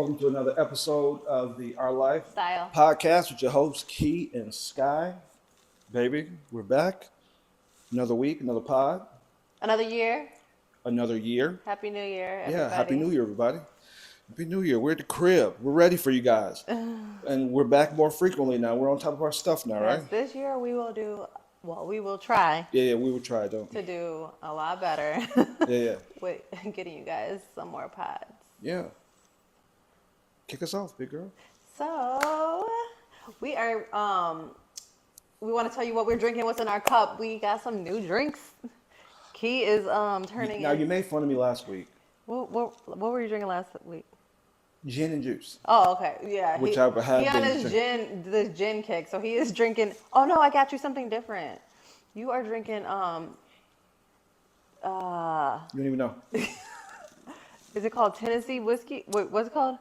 Welcome to another episode of the Our Life Style podcast with your hosts, Key and Sky. Baby, we're back. Another week, another pod. Another year. Another year. Happy New Year, everybody. Yeah, Happy New Year, everybody. Happy New Year. We're at the crib. We're ready for you guys. And we're back more frequently now. We're on top of our stuff now, right? This year we will do, we will try. Yeah, we will try, don't we? To do a lot better. Yeah. With getting you guys some more pods. Yeah. Kick us off, big girl. So, we are, we want to tell you what we're drinking, what's in our cup. We got some new drinks. Key is turning Now, you made fun of me last week. What were you drinking last week? Gin and juice. Oh, okay. Yeah. Which I have he on his gin kick. So he is drinking. Oh no, I got you something different. You are drinking You don't even know. Is it called Tennessee whiskey? What's it called?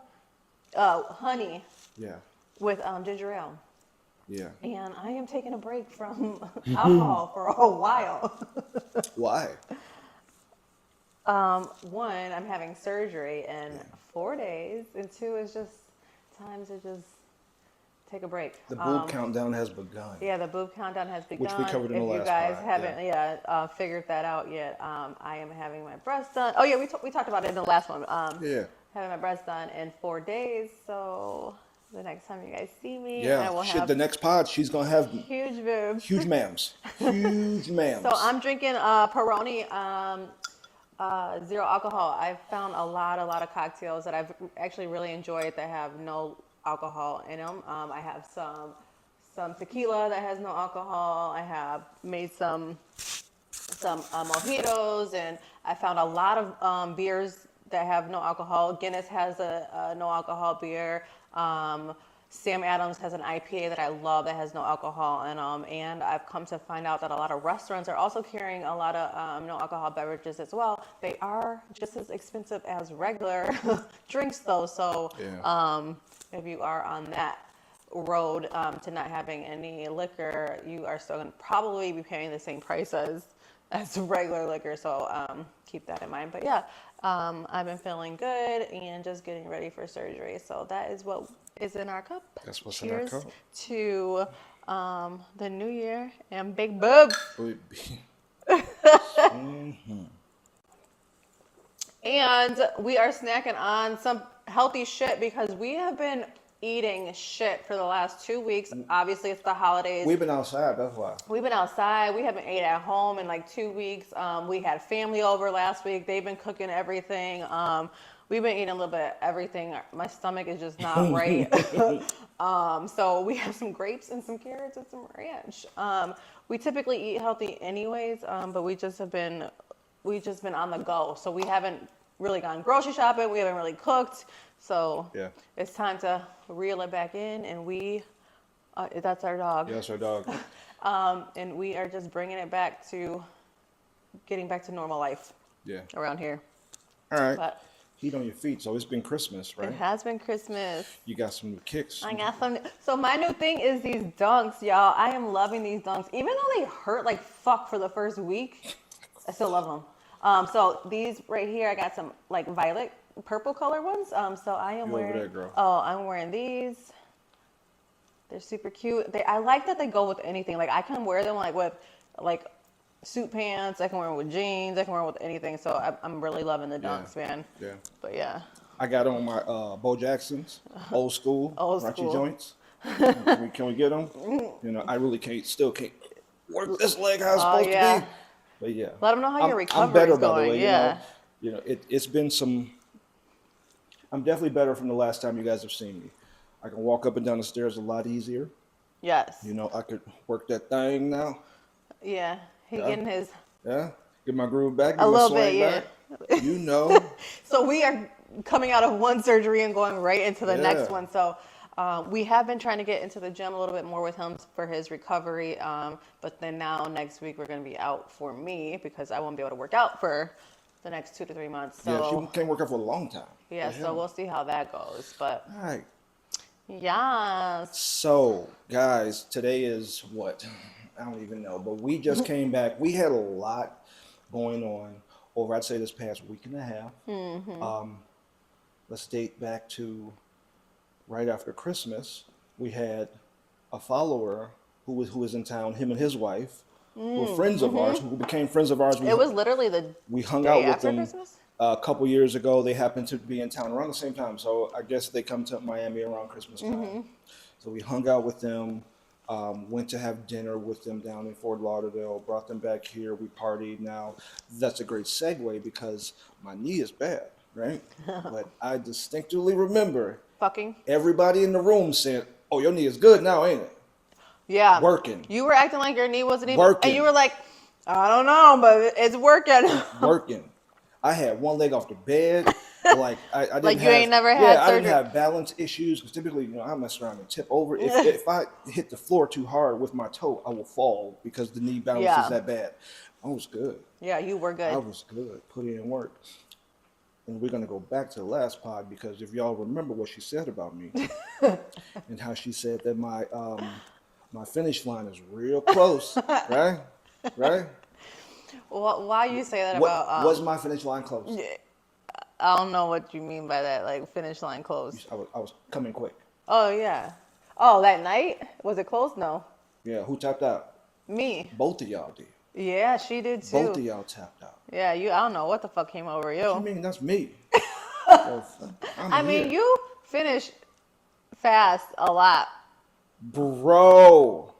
Honey. Yeah. With ginger ale. Yeah. And I am taking a break from alcohol for a while. Why? One, I'm having surgery in 4 days, and two, it's just time to just take a break. The boob countdown has begun. Yeah, the boob countdown has begun. Which we covered in the last If you guys pod, haven't figured that out yet, I am having my breast done. Oh yeah, we talked about it in the last one. Having my breast done in 4 days, so the next time you guys see me, I will have the next pod, she's gonna have huge boobs, huge mams, huge mams. So I'm drinking Peroni. Zero alcohol. I've found a lot of cocktails that I've actually really enjoyed that have no alcohol in them. I have some tequila that has no alcohol. I have made some mojitos, and I found a lot of beers that have no alcohol. Guinness has a no alcohol beer. Sam Adams has an IPA that I love that has no alcohol in them, and I've come to find out that a lot of restaurants are also carrying a lot of no alcohol beverages as well. They are just as expensive as regular drinks though, so if you are on that road to not having any liquor, you are still going to probably be paying the same price as regular liquor, so keep that in mind. But yeah, I've been feeling good and just getting ready for surgery, so that is what is in our cup. That's what's in our cup. To the new year and big boobs. And we are snacking on some healthy shit because we have been eating shit for the last 2 weeks. Obviously, it's the holidays. We've been outside, that's why. We've been outside. We haven't ate at home in like 2 weeks. We had family over last week. They've been cooking everything. We've been eating a little bit of everything. My stomach is just not right. So we have some grapes and some carrots and some ranch. We typically eat healthy anyways, but we just been on the go. So we haven't really gone grocery shopping. We haven't really cooked. So it's time to reel it back in, and that's our dog. Yeah, that's our dog. And we are just bringing it back to getting back to normal life. Yeah. Around here. All right. But heat on your feet. So it's been Christmas, right? It has been Christmas. You got some new kicks. I got some. So my new thing is these dunks, y'all. I am loving these dunks. Even though they hurt like fuck for the first week, I still love them. So these right here, I got some like violet, purple color ones. So I am wearing. Over there, girl. Oh, I'm wearing these. They're super cute. I like that they go with anything. Like I can wear them like with like suit pants. I can wear them with jeans. I can wear them with anything. So I'm really loving the dunks, man. Yeah. But yeah. I got on my Bo Jacksons, old school, crunchy joints. Can we get them? You know, I really still can't work this leg how it's supposed to be. But yeah. Let them know how your recovery I'm better, is going. By the way, you know, it's been some. I'm definitely better from the last time you guys have seen me. I can walk up and down the stairs a lot easier. Yes. You know, I could work that thing now. Yeah. Getting his. Yeah. Get my groove back. A little bit, yeah. Back. You know. So we are coming out of one surgery and going right into the next one. So we have been trying to get into the gym a little bit more with him for his recovery. But then now next week we're going to be out for me because I won't be able to work out for the next 2 to 3 months. So, yeah, she can't work out for a long time. Yeah, so we'll see how that goes. But all right. Yeah. So, guys, today is what? I don't even know, but we just came back. We had a lot going on over, I'd say, this past week and a half. let's date back to right after Christmas. We had a follower who was in town. Him and his wife were friends of ours who became friends of ours. It was literally the We hung day out with after them Christmas? a couple years ago. They happened to be in town around the same time, so I guess they come to Miami around Christmas time. So we hung out with them, went to have dinner with them down in Fort Lauderdale, brought them back here. We partied. Now that's a great segue because my knee is bad, right? But I distinctly remember Fucking. everybody in the room saying, "Oh, your knee is good now, ain't it?" Yeah. Working. You were acting like your knee wasn't even. Working. And you were like, I don't know, but it's working. Working. I had one leg off the bed. Like I didn't Like you have, ain't never had I surgery. didn't have balance issues because typically, I mess around and tip over. If I hit the floor too hard with my toe, I will fall because the knee balance is that bad. I was good. Yeah, you were good. I was good. Put in work. And we're gonna go back to the last pod because if y'all remember what she said about me and how she said that my finish line is real close, right? Right? Why you say that about? Was my finish line close? I don't know what you mean by that, like finish line closed. I was coming quick. Oh yeah. Oh, that night was it closed? No. Yeah, who tapped out? Me. Both of y'all did. Yeah, she did too. Both of y'all tapped out. Yeah, I don't know what the fuck came over you. What you mean? That's me. I mean, you finish fast a lot. Bro.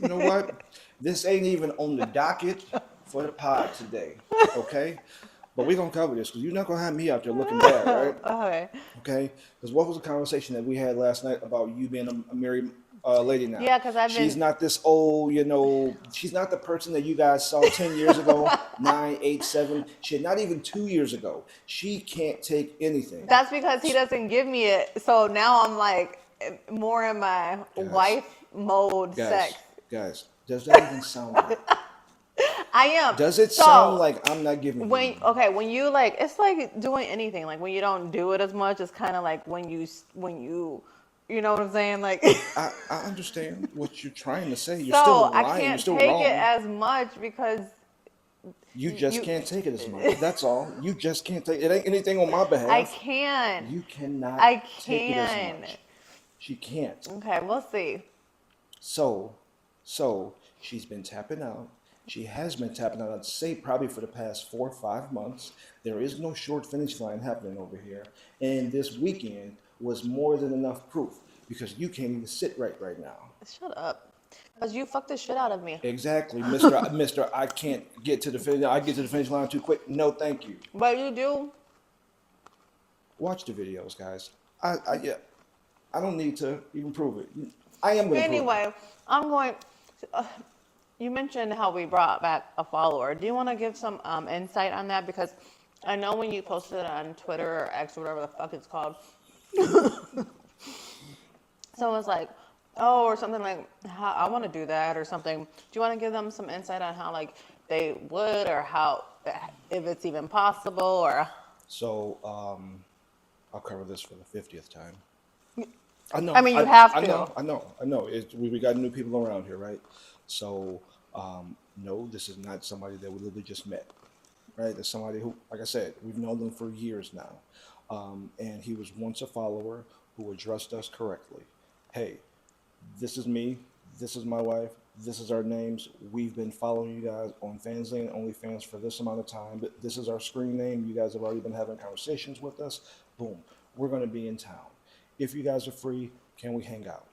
You know what? This ain't even on the docket for the pod today. Okay? But we're going to cover this because you're not going to have me out there looking bad, right? Okay. Okay? Because what was the conversation that we had last night about you being a married lady now? Yeah, because She's not this old, she's not the person that you guys saw 10 years ago, 9, 8, 7. Shit, not even 2 years ago. She can't take anything. That's because he doesn't give me it. So now I'm like more in my wife mode sex. Guys, does that even sound right? I am. Does it sound like I'm not giving you? When you like, it's like doing anything. Like when you don't do it as much, it's kind of like when you know what I'm saying? Like I understand what you're trying to say. You're so still lying. I can't You're still take wrong. it as much because you just can't take it as much. That's all. You just can't take it. It ain't anything on my behalf. I can. You cannot take it as much. She can't. Okay, we'll see. So she's been tapping out. She has been tapping out, I'd say probably for the past 4 or 5 months. There is no short finish line happening over here. And this weekend was more than enough proof because you can't even sit right now. Shut up. Because you fucked the shit out of me. Exactly, Mr. I can't get to the finish line. I get to the finish line too quick. No, thank you. But you do. Watch the videos, guys. I don't need to even prove it. I am going to Anyway, prove it. I'm going... you mentioned how we brought back a follower. Do you want to give some insight on that? Because I know when you posted it on Twitter or X or whatever the fuck it's called, someone's like, oh, or something like, I want to do that or something. Do you want to give them some insight on how like they would or how, if it's even possible or... So, I'll cover this for the 50th time. I know. I mean, you have to. I know. We got new people around here, right? So, no, this is not somebody that we literally just met, right? It's somebody who, like I said, we've known them for years now. And he was once a follower who addressed us correctly. Hey, this is me. This is my wife. This is our names. We've been following you guys on Fanzine, OnlyFans for this amount of time. But this is our screen name. You guys have already been having conversations with us. Boom. We're going to be in town. If you guys are free, can we hang out?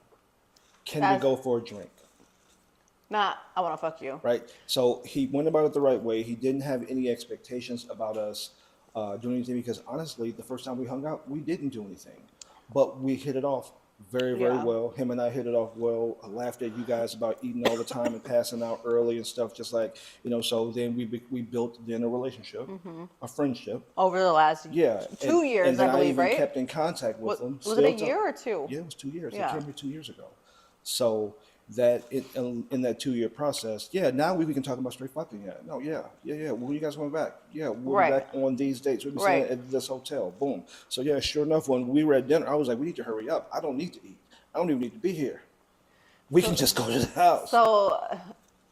Can we go for a drink? Nah, I want to fuck you. Right? So he went about it the right way. He didn't have any expectations about us doing anything because honestly, the first time we hung out, we didn't do anything. But we hit it off very, very well. Him and I hit it off well. I laughed at you guys about eating all the time and passing out early and stuff, just like, so then we built then a relationship, a friendship. Over the last 2 years, and then I believe, even right? kept in contact with them. Was it a year or two? Yeah, it was 2 years. Yeah. They came here 2 years ago. So that in that 2 year process, now we can talk about straight fucking. When you guys coming back? Yeah, we'll be back on these dates. We'll be staying at this hotel. Boom. So sure enough, when we were at dinner, I was like, we need to hurry up. I don't need to eat. I don't even need to be here. We can just go to the house. So,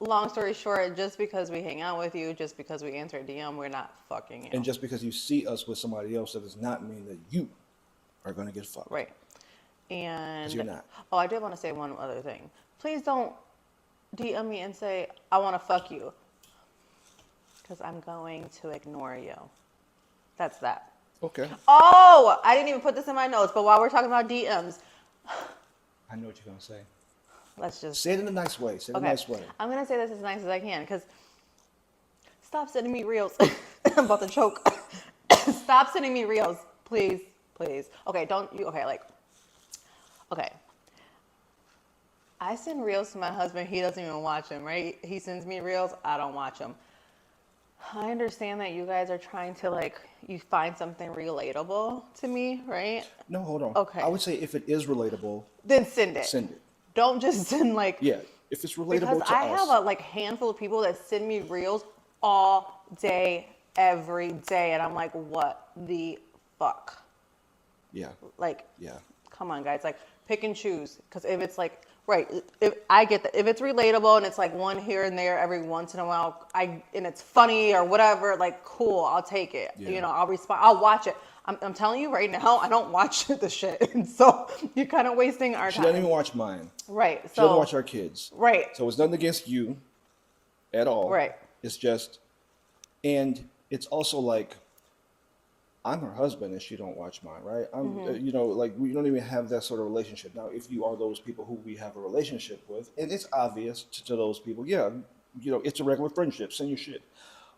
long story short, just because we hang out with you, just because we answer a DM, we're not fucking you. And just because you see us with somebody else, that does not mean that you are going to get fucked. Right. And 'Cause you're not. oh, I did want to say one other thing. Please don't DM me and say I want to fuck you, because I'm going to ignore you. That's that. Okay. Oh, I didn't even put this in my notes, but while we're talking about DMs, I know what you're going to say. let's just Say it in a nice way. Say it in a nice way. I'm gonna say this as nice as I can, because stop sending me reels. I'm about to choke. Stop sending me reels, please, please. Okay, don't you? Okay, like, okay. I send reels to my husband. He doesn't even watch them, right? He sends me reels. I don't watch them. I understand that you guys are trying to, like, you find something relatable to me, right? No, hold on. Okay. I would say if it is relatable, Then send it. send it. Don't just send, like, Yeah. If it's relatable because to I us. have a like handful of people that send me reels all day, every day, and I'm like, what the fuck? Yeah. Like, Yeah. come on, guys, like, pick and choose. Because if it's like, right, if I get that, if it's relatable and it's like one here and there every once in a while, and it's funny or whatever, like, cool, I'll take it. Yeah. You know, I'll respond, I'll watch it. I'm telling you right now, I don't watch the shit, and so you're kind of wasting our She time. doesn't even watch mine. Right. She doesn't So watch our kids. right. So it's nothing against you at all. Right. It's just, and it's also like, I'm her husband and she don't watch mine, right? I'm, you know, like we don't even have that sort of relationship. Now, if you are those people who we have a relationship with, and it's obvious to those people, yeah, you know, it's a regular friendship, send your shit.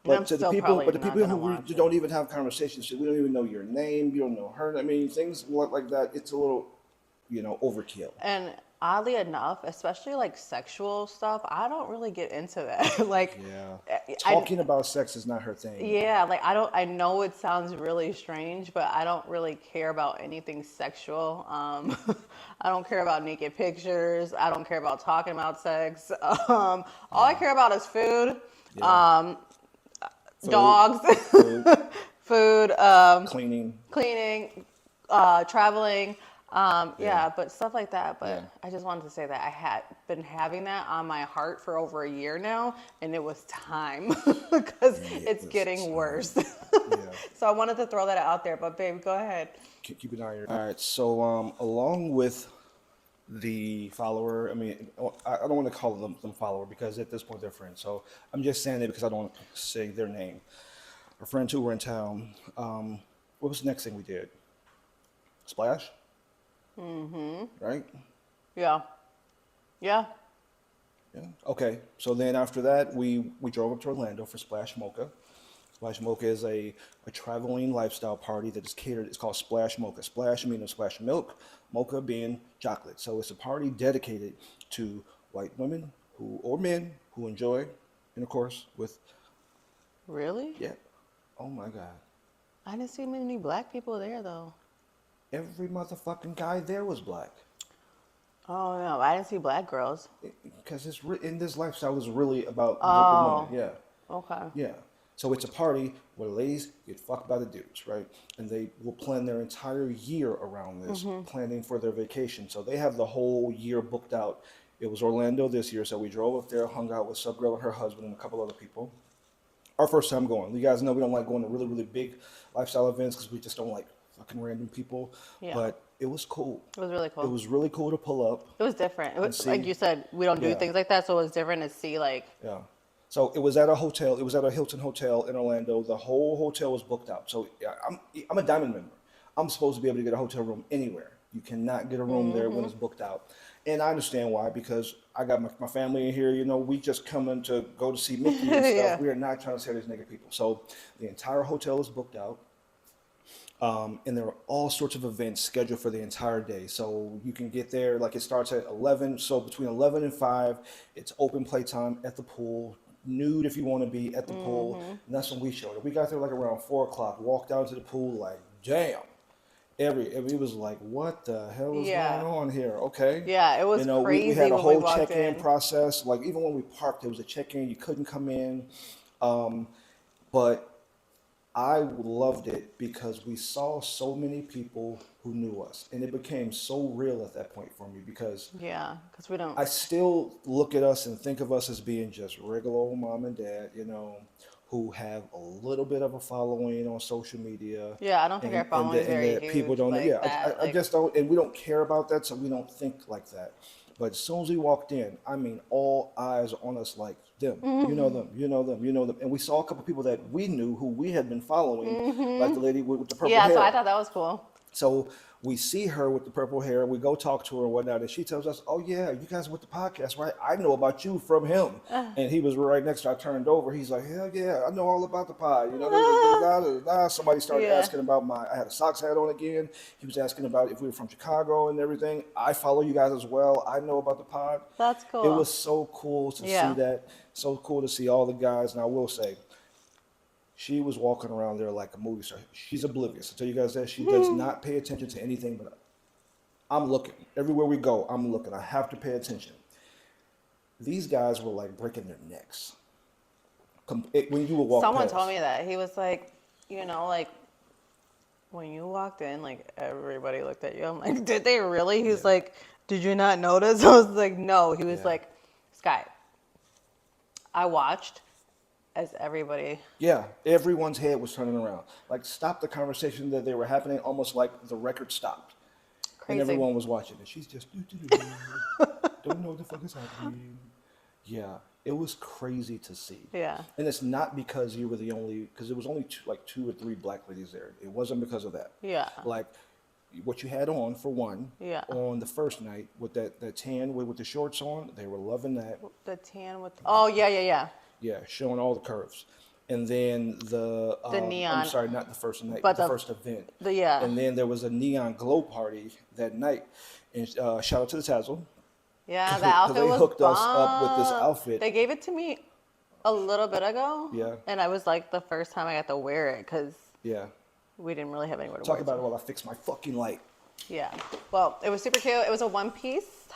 And I'm But to the still people, probably but the not people gonna who we watch it. don't even have conversations, we don't even know your name, you don't know her. I mean, things like that. It's a little, you know, overkill. And oddly enough, especially like sexual stuff, I don't really get into that. Like, Yeah, I, talking about sex is not her thing. yeah, like I know it sounds really strange, but I don't really care about anything sexual. I don't care about naked pictures. I don't care about talking about sex. All I care about is food, Yeah. Food, dogs, food, food, cleaning. cleaning, traveling. Yeah, but stuff like that. But Yeah. I just wanted to say that I had been having that on my heart for over a year now, and it was time because it's was getting time. worse. Yeah. So I wanted to throw that out there. But babe, go ahead. Keep an eye on your. All right. So, along with the follower, I mean, I don't want to call them follower because at this point they're friends. So I'm just saying it because I don't want to say their name. Our friends who were in town. What was the next thing we did? Splash. Mm-hmm. Right. Yeah. Yeah. Yeah. Okay. So then after that, we drove up to Orlando for Splash Mocha. Splash Mocha is a traveling lifestyle party that is catered. It's called Splash Mocha. Splash meaning a splash of milk, mocha being chocolate. So it's a party dedicated to white women who or men who enjoy intercourse with. Really? Yeah. Oh my God. I didn't see many black people there though. Every motherfucking guy there was black. Oh no, I didn't see black girls. Because in this lifestyle is really about Oh. the women. Yeah. Okay. Yeah. So it's a party where the ladies get fucked by the dudes, right? And they will plan their entire year around this, planning for their vacation. So they have the whole year booked out. It was Orlando this year, so we drove up there, hung out with Subgirl and her husband and a couple other people. Our first time going. You guys know we don't like going to really, really big lifestyle events because we just don't like fucking random people. Yeah. But it was cool. It was really cool. It was really cool to pull up. It was different. It was see- like you said, we don't do Yeah. things like that, so it was different to see like. Yeah. So it was at a hotel. It was at a Hilton hotel in Orlando. The whole hotel was booked out. So yeah, I'm a Diamond member. I'm supposed to be able to get a hotel room anywhere. You cannot get a room there when it's booked out. And I understand why, because I got my family in here. You know, we just coming to go to see Mickey and stuff. Yeah. We are not trying to scare these nigga people. So the entire hotel is booked out. And there are all sorts of events scheduled for the entire day. So you can get there, like it starts at 11. So between 11 and 5, it's open playtime at the pool, nude if you want to be at the pool. And that's when we showed up. We got there like around 4 o'clock, walked down to the pool like, damn. It was like, what the hell is Yeah. going on here? Okay. Yeah, it was You know, crazy we had a when we whole walked check-in in. process. Like even when we parked, there was a check-in. You couldn't come in. But I loved it because we saw so many people who knew us, and it became so real at that point for me because Yeah, because we don't. I still look at us and think of us as being just regular old mom and dad, you know, who have a little bit of a following on social media. Yeah, I don't think our following is very That people huge don't, like yeah, that. I Like, just don't, and we don't care about that, so we don't think like that. But as soon as we walked in, I mean, all eyes on us like them. You know them, you know them, you know them. And we saw a couple people that we knew who we had been following, like the lady with the purple yeah, so I hair. thought that was cool. So we see her with the purple hair. We go talk to her and whatnot, and she tells us, "Oh yeah, you guys with the podcast, right? I know about you from him." And he was right next to. I turned over. He's like, "Hell yeah, I know all about the pod." You know, somebody started Yeah, asking about my. I had a socks hat on again. He was asking about if we were from Chicago and everything. I follow you guys as well. I know about the pod. that's It cool. was so cool to see Yeah. that. So cool to see all the guys. And I will say, she was walking around there like a movie star. She's oblivious. I tell you guys that she does not pay attention to anything but I'm looking. Everywhere we go, I'm looking. I have to pay attention. These guys were like breaking their necks. When you would walk Someone past. told me that. He was like, you know, like when you walked in, like everybody looked at you. I'm like, did they really? He's Yeah. like, did you not notice? I was like, no. He was Yeah. like, Sky, I watched as everybody. Yeah, everyone's head was turning around. Like, stop the conversation that they were happening, almost like the record stopped. Crazy. And everyone was watching. And she's just, don't know what the fuck is happening. Yeah, it was crazy to see. Yeah. And it's not because you were the only, because it was only two or three black ladies there. It wasn't because of that. Yeah. Like, what you had on, for one, Yeah. on the first night, with that tan with the shorts on, they were loving that. The tan with. Oh, yeah, yeah, yeah. Yeah, showing all the curves. And then the neon. I'm sorry, not the first night, But the the- first event. yeah. And then there was a neon glow party that night. And shout out to the Tazzle. Yeah, the 'Cause outfit they was hooked us up with this bomb. outfit. They gave it to me a little bit ago. Yeah. And I was like the first time I got to wear it because Yeah. we didn't really have anywhere to Talk wear it. about it while I fix my fucking light. Yeah. Well, it was super cute. It was a one piece.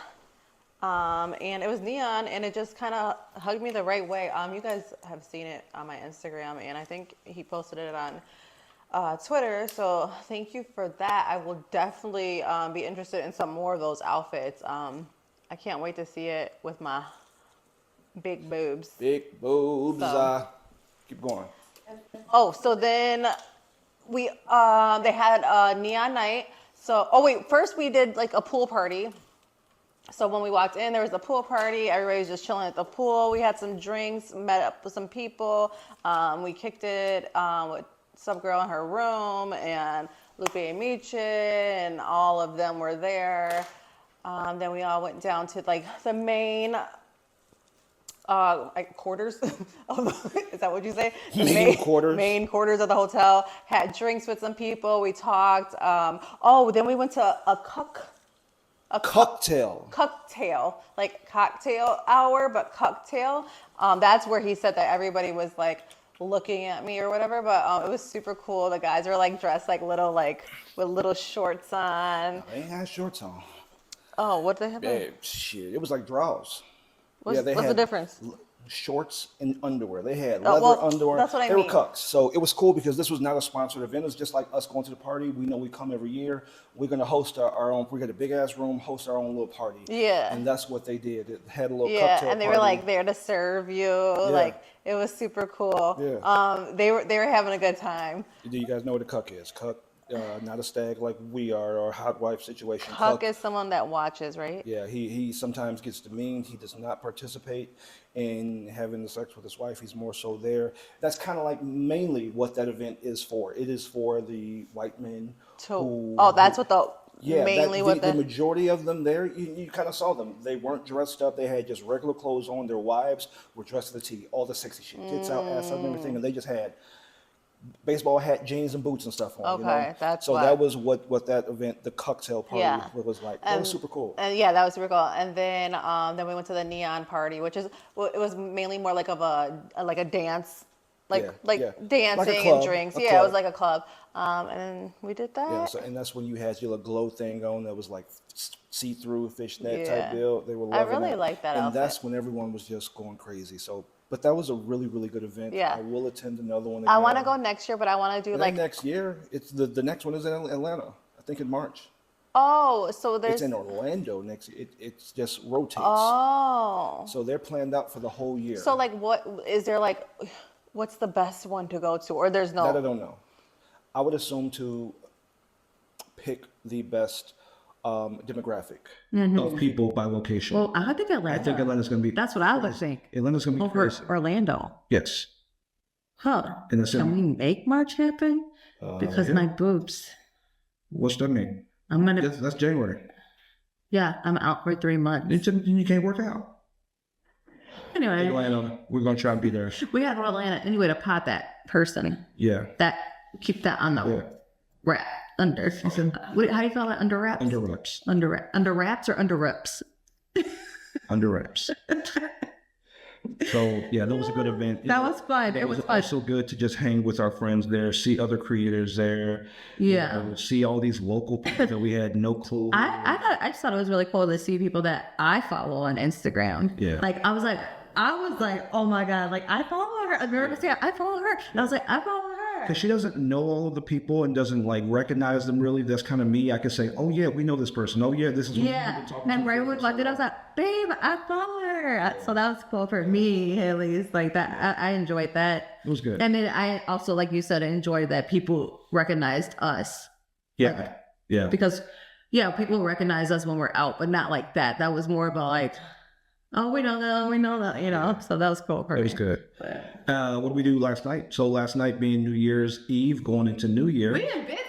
And it was neon and it just kind of hugged me the right way. You guys have seen it on my Instagram and I think he posted it on Twitter. So thank you for that. I will definitely be interested in some more of those outfits. I can't wait to see it with my big boobs. Big boobs. So- Keep going. Oh, so then we they had a neon night. So first we did like a pool party. So when we walked in, there was a pool party. Everybody was just chilling at the pool. We had some drinks, met up with some people. We kicked it with some girl in her room and Lupe and Miche and all of them were there. Then we all went down to like the main like quarters. Is that what you say? The Main quarters. Main quarters of the hotel. Had drinks with some people. We talked. Then we went to a Cocktail. cocktail, like cocktail hour, but cocktail. That's where he said that everybody was like looking at me or whatever, but it was super cool. The guys were like dressed like little, like with little shorts on. They ain't had shorts on. Oh, what they have? Yeah, shit. It was like draws. What's the difference? Shorts and underwear. They had Oh, leather well, underwear. that's what I they mean. were cucks. So it was cool because this was not a sponsored event. It was just like us going to the party. We know we come every year. We're going to host our own. We got a big ass room, host our own little party. Yeah. And that's what they did. It had a little Yeah, cocktail and they party. were like there to serve you. Like it was super cool. Yeah. They were having a good time. Do you guys know what a cuck is? Cuck, not a stag like we are, or a hot wife situation. Huck is someone that watches, right? Yeah, he sometimes gets demeaned. He does not participate in having the sex with his wife. He's more so there. That's kind of like mainly what that event is for. It is for the white men That's what the yeah, mainly what the majority of them there, you kind of saw them. They weren't dressed up. They had just regular clothes on. Their wives were dressed to the T, all the sexy shit, tits out, ass out, and everything, and they just had baseball hat, jeans, and boots and stuff on. Okay, that's so what- that was what that event, the cocktail party, was like. That was super cool. And yeah, that was super cool. And then we went to the neon party, which is it was mainly more like a dance, dancing Like a and club, drinks. a Yeah, it club. was like a club. And then we did that. Yeah, so, and that's when you had your little glow thing on that was like see-through fishnet Yeah. type deal. They were I loving really that. liked that And outfit. that's when everyone was just going crazy. So, but that was a really, really good event. Yeah. I will attend another one again. I want to go next year, but I want to do And like then next year. It's the next one is in Atlanta. I think in March. so there's It's in Orlando next year. It's just rotates. oh. So they're planned out for the whole year. So like what is there like What's the best one to go to? Or there's no. That I don't know. I would assume to pick the best demographic of people by location. Well, I think Atlanta. I think Atlanta's going to be. That's what I would think. Atlanta's going to be Over crazy. Orlando. Yes. Huh. And that's Can we make March happen? Because yeah. my boobs. What's that mean? I'm going to. That's January. Yeah, I'm out for 3 months. You can't work out. Anyway, Atlanta, we're going to try and be there. we got Atlanta anyway to pot that person. Yeah. That keep that on the Yeah. wrap under. Wait, how do you call it? Under wraps. Under wraps. Under wraps or under reps? Under wraps. So yeah, that was a good event. That was fun. It was fun. also good to just hang with our friends there, see other creators there. Yeah. See all these local people that we had no clue. I just thought it was really cool to see people that I follow on Instagram. Yeah. Like I was like, oh my God, like I follow her. I follow her. And I was like, I follow her. Because she doesn't know all of the people and doesn't like recognize them really. That's kind of me. I could say, oh yeah, we know this person. Oh yeah, this is. Yeah. And right when I was like, babe, I follow her. So that was cool for me, at least. Like that, I enjoyed that. It was good. And then I also, like you said, enjoyed that people recognized us. Yeah. Yeah. Because, yeah, people recognize us when we're out, but not like that. That was more about like, oh, we know that, you know. So that was cool for me. It was good. What did we do last night? So last night being New Year's Eve, going into New Year. We been busy,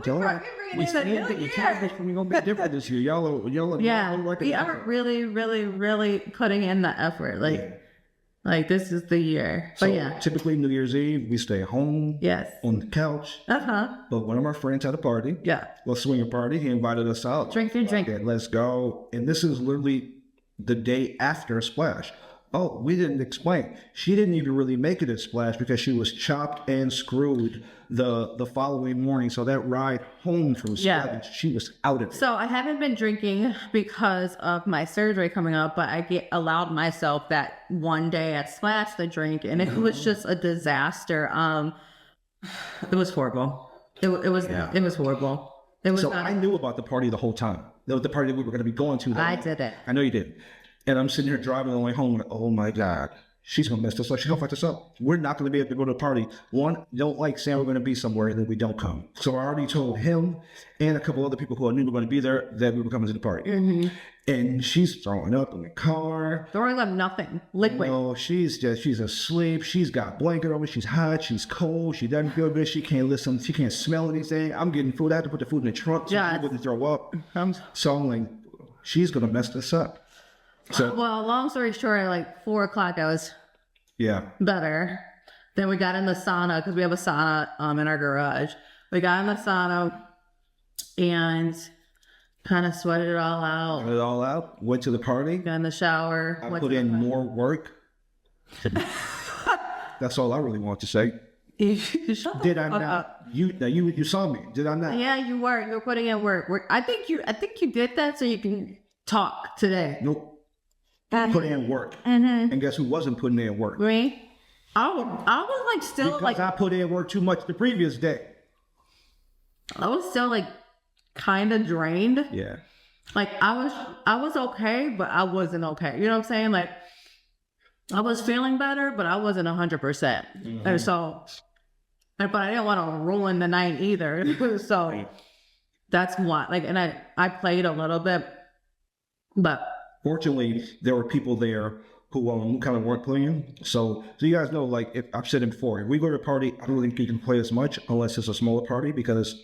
y'all. We said that you can't. We're gonna be different this year. Y'all Yeah, like we are really, really, really putting in the effort. Like this is the year. So but yeah, typically New Year's Eve, we stay home. yes. On the couch. But one of our friends had a party. Yeah. A swinger party. He invited us out. Drink. Okay, let's go. And this is literally the day after Splash. Oh, we didn't explain. She didn't even really make it at Splash because she was chopped and screwed the following morning. So that ride home from Splash, she was out of it. So I haven't been drinking because of my surgery coming up, but I allowed myself that one day at Splash to drink, and it was just a disaster. It was horrible. It was horrible. It was. So I knew about the party the whole time. That was the party that we were going to be going to. I did it. I know you did. And I'm sitting here driving on the way home. Like, oh my God, she's going to mess this up. She's going to fuck this up. We're not going to be able to go to the party. One, don't like saying we're going to be somewhere and then we don't come. So I already told him and a couple other people who I knew were going to be there that we were coming to the party. Mm-hmm. And she's throwing up in the car. Throwing up nothing. Liquid. No, she's asleep. She's got a blanket over. She's hot. She's cold. She doesn't feel good. She can't listen. She can't smell anything. I'm getting food. I have to put the food in the trunk so she wouldn't throw up. So I'm like, she's going to mess this up. So, well, long story short, at like 4 o'clock, I was better. Then we got in the sauna because we have a sauna in our garage. We got in the sauna and kind of sweated it all out. Got it all out. Went to the party. Got in the shower. I put in more work. That's all I really want to say. Did I not? You saw me. Did I not? Yeah, you were. You were putting in work. I think you did that so you can talk today. Nope. Put in work. Mm-hmm. And guess who wasn't putting in work? Me? I was like still because like I put in work too much the previous day. I was still like kind of drained. Yeah. Like I was okay, but I wasn't okay. You know what I'm saying? Like I was feeling better, but I wasn't 100%. And so, but I didn't want to ruin the night either. So that's why. Like, and I played a little bit, but. Fortunately, there were people there who kind of weren't playing. So you guys know, like, if I've said it before, if we go to a party, I don't think you can play as much unless it's a smaller party because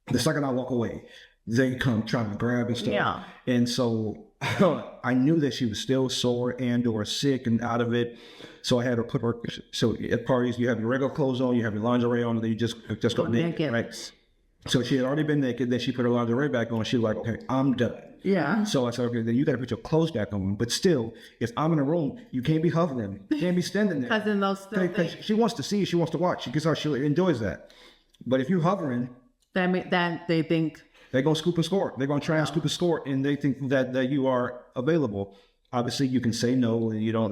the second I walk away, they come trying to grab and stuff. Yeah. And so I knew that she was still sore and or sick and out of it. So I had her put her, so at parties, you have your regular clothes on, you have your lingerie on, and then you just go naked, right? So she had already been naked, then she put her lingerie back on. She was like, okay, I'm done. Yeah. So I said, okay, then you got to put your clothes back on. But still, if I'm in a room, you can't be hovering. You can't be standing there. Because in those Because she wants to see, she wants to watch. She enjoys that. But if you're hovering, that they think they're going to scoop and score. They're going to try and scoop and score, and they think that you are available. Obviously, you can say no, and you don't,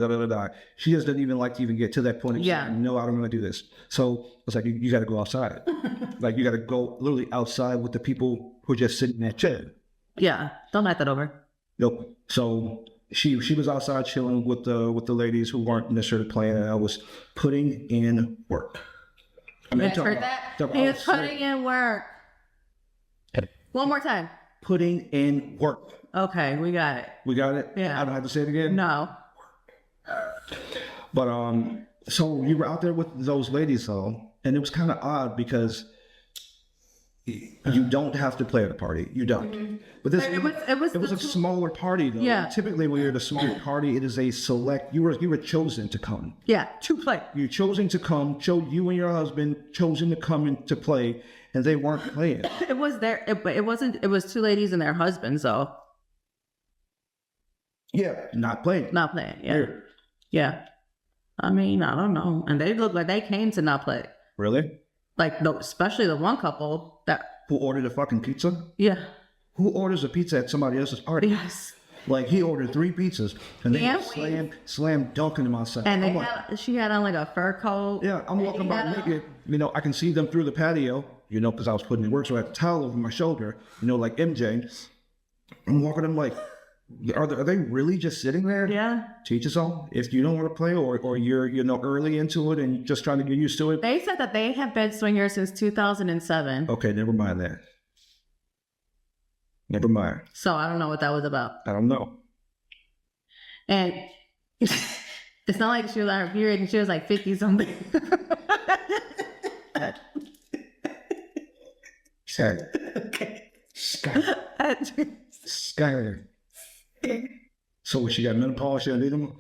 She just doesn't even like to even get to that point of saying, no, I don't want to do this. So it's like, you got to go outside. Like, you got to go literally outside with the people who are just sitting in that chair. Yeah, don't let that over. Nope. So she was outside chilling with the ladies who weren't necessarily playing, and I was putting in work. I mean, You heard that? He was putting in work. One more time. Putting in work. Okay, we got it. We got it? Yeah. I don't have to say it again? No. But so you were out there with those ladies though, and it was kind of odd because you don't have to play at a party. You don't. But this it was a smaller party though. Yeah. Typically when you're at a smaller party, it is a select. You were chosen to come. Yeah, to play. You're chosen to come. You and your husband chosen to come in to play, and they weren't playing. It was but it wasn't. It was two ladies and their husbands though. Yeah, not playing. Not playing. Yeah. Here. Yeah. I mean, I don't know. And they look like they came to not play. Really? Like, especially the one couple that... Who ordered a fucking pizza? Yeah. Who orders a pizza at somebody else's party? Yes. Like, he ordered 3 pizzas, and they slam dunking him outside. And she had on like a fur coat. Yeah, I'm walking by naked. You know, I can see them through the patio, you know, because I was putting in work, so I had a towel over my shoulder, you know, like MJ. I'm walking them like... Are they really just sitting there? Yeah. Teach us all. If you don't want to play, or you're early into it and just trying to get used to it. They said that they have been swingers since 2007. Okay, never mind that. Never mind. So I don't know what that was about. I don't know. And it's not like she was on her period and she was like 50 something. Sorry. Okay. Skyler. So she got menopause, she need them.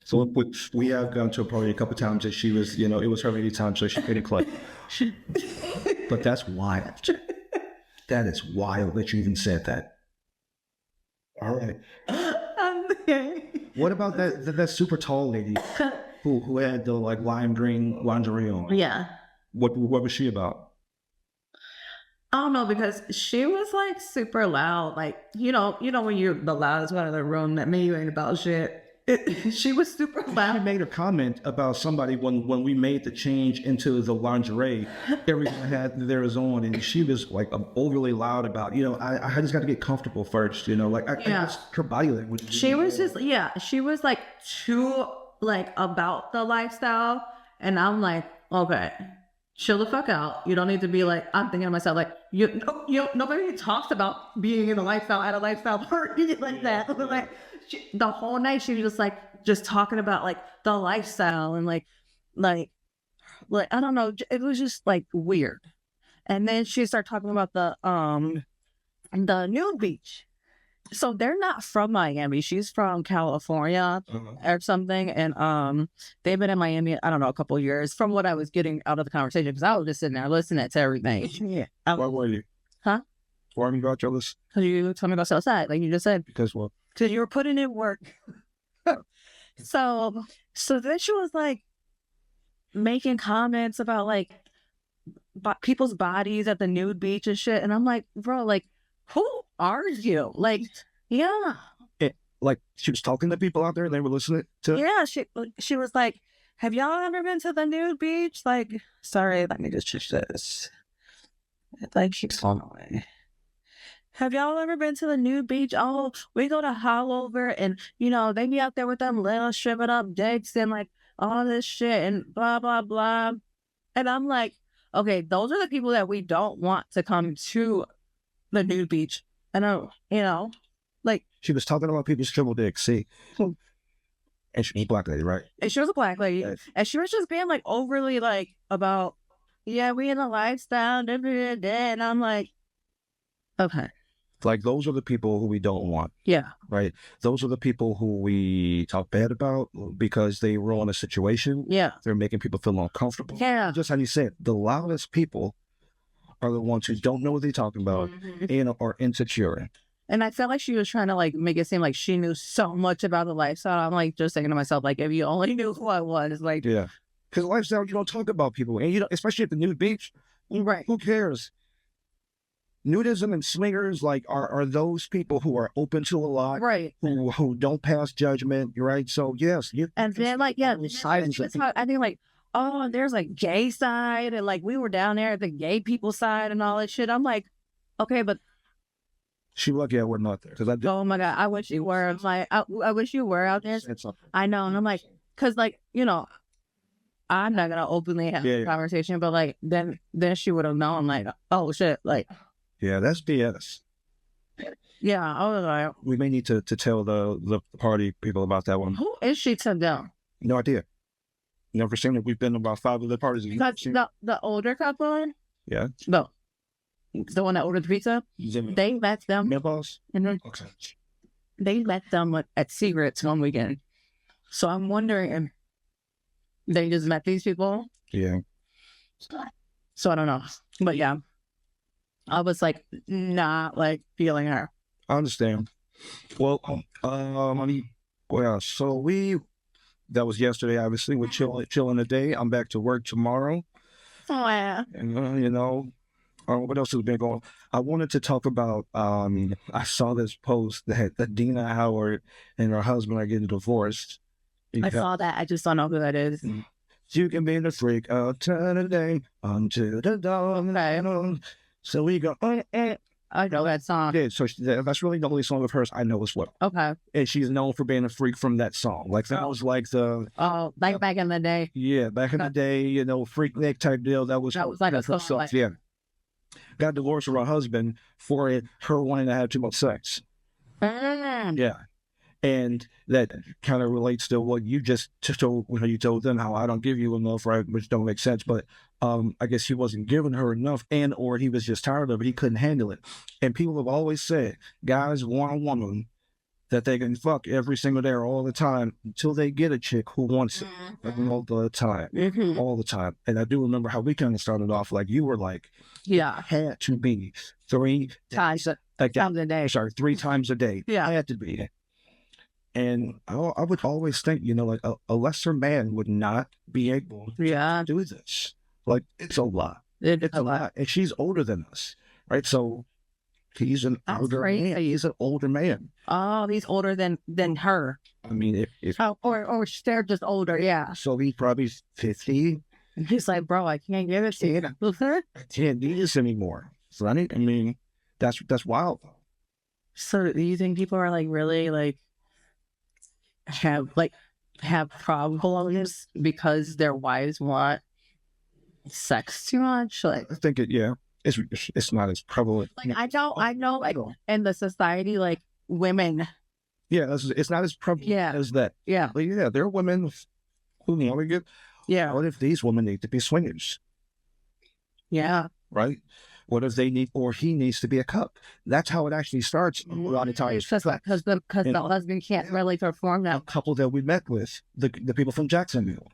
So we have gone to a party a couple times that she was, it was her lady time, so she couldn't play. But that's wild. That is wild that you even said that. All right. Okay. What about that super tall lady who had the like lime green lingerie on? Yeah. What was she about? I don't know, because she was like super loud. Like, you know when you're the loudest one in the room, that mean you ain't about shit. She was super loud. She made a comment about somebody when we made the change into the lingerie, everyone had theirs on, and she was like overly loud about, I just got to get comfortable first, like I guess her body language. She was just, she was like too like about the lifestyle, and I'm like, okay. Chill the fuck out. You don't need to be like, I'm thinking to myself, like, nobody talks about being in a lifestyle at a lifestyle party like that. Like, the whole night she was just talking about like the lifestyle and like I don't know. It was just like weird. And then she started talking about the nude beach. So they're not from Miami. She's from California or something. And they've been in Miami, I don't know, a couple of years from what I was getting out of the conversation, because I was just sitting there listening to everything. Yeah. Why were you? Huh? Why are you about your list? Because you told me to go outside, like you just said. Because what? Because you were putting in work. So then she was like making comments about like people's bodies at the nude beach and shit. And I'm like, bro, like, who are you? Like, yeah. Like, she was talking to people out there and they were listening to... Yeah, she was like, have y'all ever been to the nude beach? Like, sorry, let me just check this. It like keeps falling away. Have y'all ever been to the nude beach? Oh, we go to Hollover and, they be out there with them little shriveled up dicks and like all this shit and blah, blah, blah. And I'm like, okay, those are the people that we don't want to come to the nude beach. And like, she was talking about people's triple dicks, see? And she was a black lady, right? And she was a black lady. Yes. And she was just being like overly like about, yeah, we in a lifestyle, and I'm like, okay. Like, those are the people who we don't want. Yeah. Right? Those are the people who we talk bad about because they ruin a situation. Yeah. They're making people feel uncomfortable. Yeah. Just how you said, the loudest people are the ones who don't know what they're talking about and are insecure. And I felt like she was trying to like make it seem like she knew so much about the lifestyle. I'm like just thinking to myself, like, if you only knew who I was, like, yeah, because lifestyle, you don't talk about people, and especially at the nude beach, right? Who cares? Nudism and swingers like are those people who are open to a lot, right? Who don't pass judgment, right? So yes, and then like I think like, oh, there's like gay side, and like we were down there at the gay people side and all that shit. I'm like, okay, but She lucky I wasn't out there because I did. Oh my God, I wish you were. Like, I wish you were out there. Said something. I know, and I'm like, cause like, you know, I'm not gonna openly have Yeah, a yeah. conversation, but like, then she would have known, like, oh shit, like, Yeah, that's BS. yeah, I was like, We may need to tell the party people about that one. who is she to them? No idea. Never seen it. We've been to about 5 of the parties. You've That's seen- the older couple. Yeah. No, the one that ordered the pizza. They met them. Meatballs? And Okay. they met them at Secrets one weekend. So I'm wondering if they just met these people. Yeah. So I don't know. But yeah, I was like not like feeling her. I understand. Well, so that was yesterday, obviously. We're chilling today. I'm back to work tomorrow. Oh yeah. And, what else has been going on? I wanted to talk about, I saw this post that Dina Howard and her husband are getting divorced. I saw that. I just don't know who that is. You can be the freak out today until the dawn. Okay. So we go, I know that song. yeah, so that's really the only song of hers I know as well. Okay. And she's known for being a freak from that song. Like, that was like the, Oh, like back in the day. yeah, back in the day, freak Nick type deal. That was like a song. Like, yeah. Got divorced from her husband for her wanting to have too much sex. Yeah. And that kind of relates to what you just told when you told them how I don't give you enough, right? Which don't make sense. But I guess he wasn't giving her enough, or he was just tired of it. He couldn't handle it. And people have always said, guys want a woman that they can fuck every single day or all the time until they get a chick who wants it all the time. All the time. And I do remember how we kind of started off, like you were like, yeah, had to be 3 times like a day. Sorry, 3 times a day. Yeah. Had to be. And I would always think, like a lesser man would not be able to do this. Like, it's a lot. It's a lot. And she's older than us, right? So he's an older man. He's an older man. Oh, he's older than her. I mean, if or they're just older, yeah. so he's probably 50. And he's like, bro, I can't give it to you. I can't do this anymore. Right? I mean, that's wild. So do you think people are like really like have problems because their wives want sex too much? Like, I think it's not as prevalent. like I know like in the society, like women. Yeah, it's not as prevalent as that. Yeah. But yeah, there are women who want to get. Yeah. What if these women need to be swingers? Yeah. Right? What if they need, or he needs to be a cup? That's how it actually starts a lot of times. Because the husband can't really perform A that. couple that we met with, the people from Jacksonville,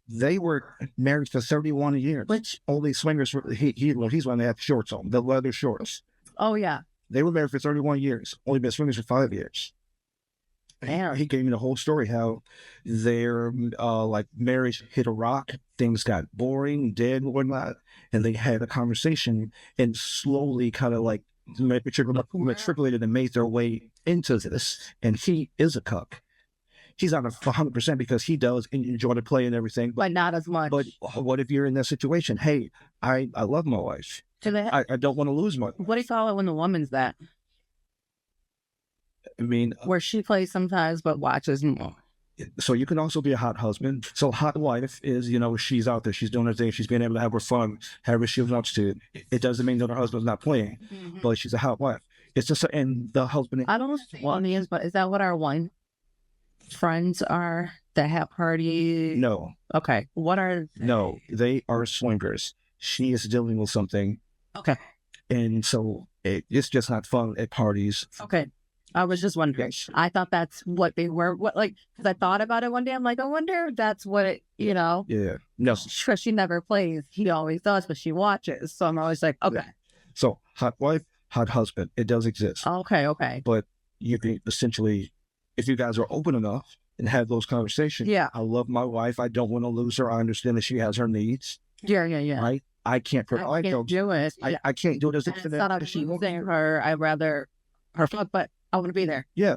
they were married for 31 years. Which, only swingers, he's one that had shorts on, the leather shorts. oh yeah. They were married for 31 years, only been swingers for 5 years. Damn. He gave me the whole story, how their marriage hit a rock, things got boring, dead, and whatnot, and they had a conversation and slowly kind of like matriculated and made their way into this. And he is a cuck. He's not 100% because he does enjoy the play and everything, But not as much. but what if you're in that situation? Hey, I love my wife. I don't want to lose my wife. What do you call it when the woman's that? I mean, Where she plays sometimes but watches more. so you can also be a hot husband. So hot wife is, she's out there, she's doing her thing, she's being able to have her fun, however she wants to. It doesn't mean that her husband's not playing, but she's a hot wife. It's just, and the husband. I don't know what it is, but is that what our one friends are that have parties? No, Okay. What are no, they are swingers. She is dealing with something. Okay. And so it's just not fun at parties. Okay. I was just wondering. I thought that's what they were. Because I thought about it one day. I'm like, I wonder if that's what it, Yeah. No. Because she never plays. He always does, but she watches. So I'm always like, okay. So hot wife, hot husband, it does exist. Okay. But you can essentially, if you guys are open enough and have those conversations. Yeah. I love my wife. I don't want to lose her. I understand that she has her needs. Yeah. Right? I can't I provide can't those. do it. I can't do this. And it's not I'm choosing her. I'd rather her fuck, but I want to be there. Yeah.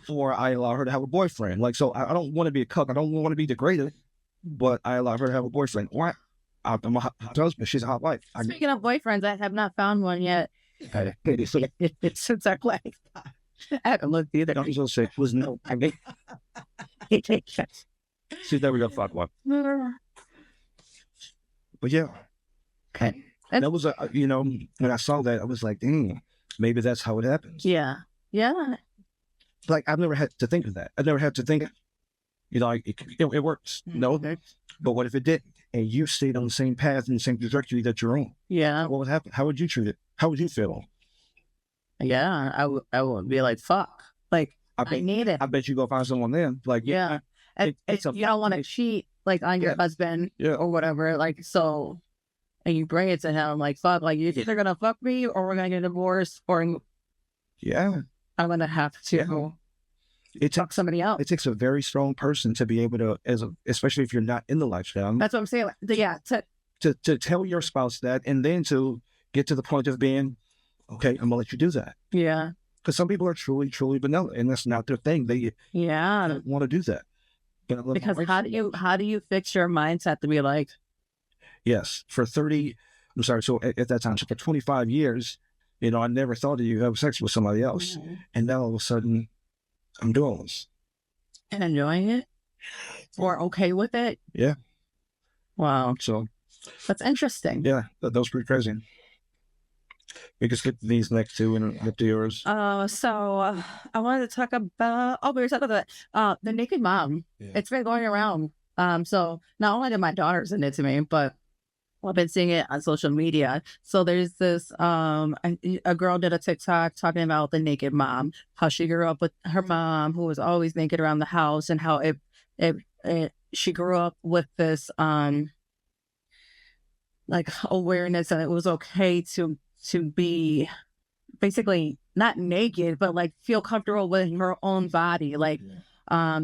Or I allow her to have a boyfriend. Like, so I don't want to be a cuck. I don't want to be degraded, but I allow her to have a boyfriend. Or I'm a hot husband. She's a hot wife. Speaking of boyfriends, I have not found one yet. Since I last time. I haven't looked either. I was gonna say was no. I mean, she's never gonna fuck one. But yeah, Okay. that was a when I saw that I was like, maybe that's how it happens. Yeah. Yeah. Like I've never had to think of that. I've never had to think, like it works. No, but what if it didn't? And you stayed on the same path and the same trajectory that you're on? Yeah. What would happen? How would you treat it? How would you feel? Yeah. I would be like, fuck. Like, I need it. I bet you go find someone then. Like, Yeah. And you don't want to cheat like on your husband or whatever. Like, so, and you bring it to him like, fuck, like you're either going to fuck me or we're going to get divorced or I'm going to have to talk somebody else. It takes a very strong person to be able to, especially if you're not in the lifestyle. That's what I'm saying. Yeah. To tell your spouse that and then to get to the point of being, okay, I'm going to let you do that. Yeah. Because some people are truly, truly vanilla and that's not their thing. They don't want to do that. Because how do you fix your mindset to be like, yes, for 30, I'm sorry, so at that time, so for 25 years, I never thought of you have sex with somebody else. Mm-hmm. And now all of a sudden, I'm doing this. And enjoying it? Or okay with it? Yeah. Wow. So. That's interesting. Yeah, that was pretty crazy. We can skip these next two and get to yours. So I wanted to talk about, we were talking about the naked mom. Yeah. It's been going around. So not only did my daughter send it to me, but I've been seeing it on social media. So there's this, a girl did a TikTok talking about the naked mom, how she grew up with her mom who was always naked around the house and how she grew up with this, like awareness that it was okay to be basically not naked, but like feel comfortable with her own body. Like,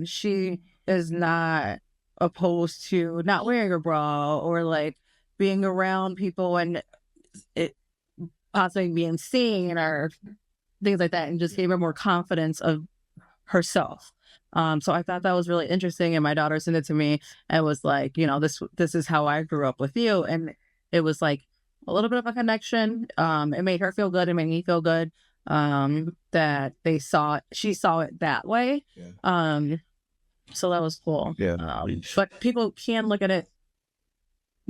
she is not opposed to not wearing a bra or like being around people and it possibly being seen or things like that, and just gave her more confidence of herself. So I thought that was really interesting, and my daughter sent it to me and was like, this is how I grew up with you, and it was like a little bit of a connection. It made her feel good. It made me feel good. That she saw it that way. Yeah. So that was cool. Yeah. But people can look at it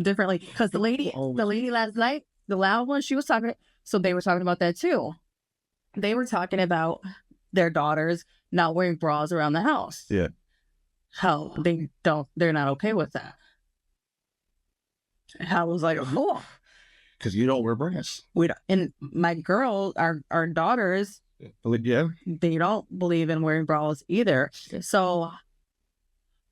differently because the lady last night, the loud one, she was talking. So they were talking about that too. They were talking about their daughters not wearing bras around the house. Yeah. How they're not okay with that. I was like, oh. Because you don't wear bras. And my girl, our daughters, they don't believe in wearing bras either. So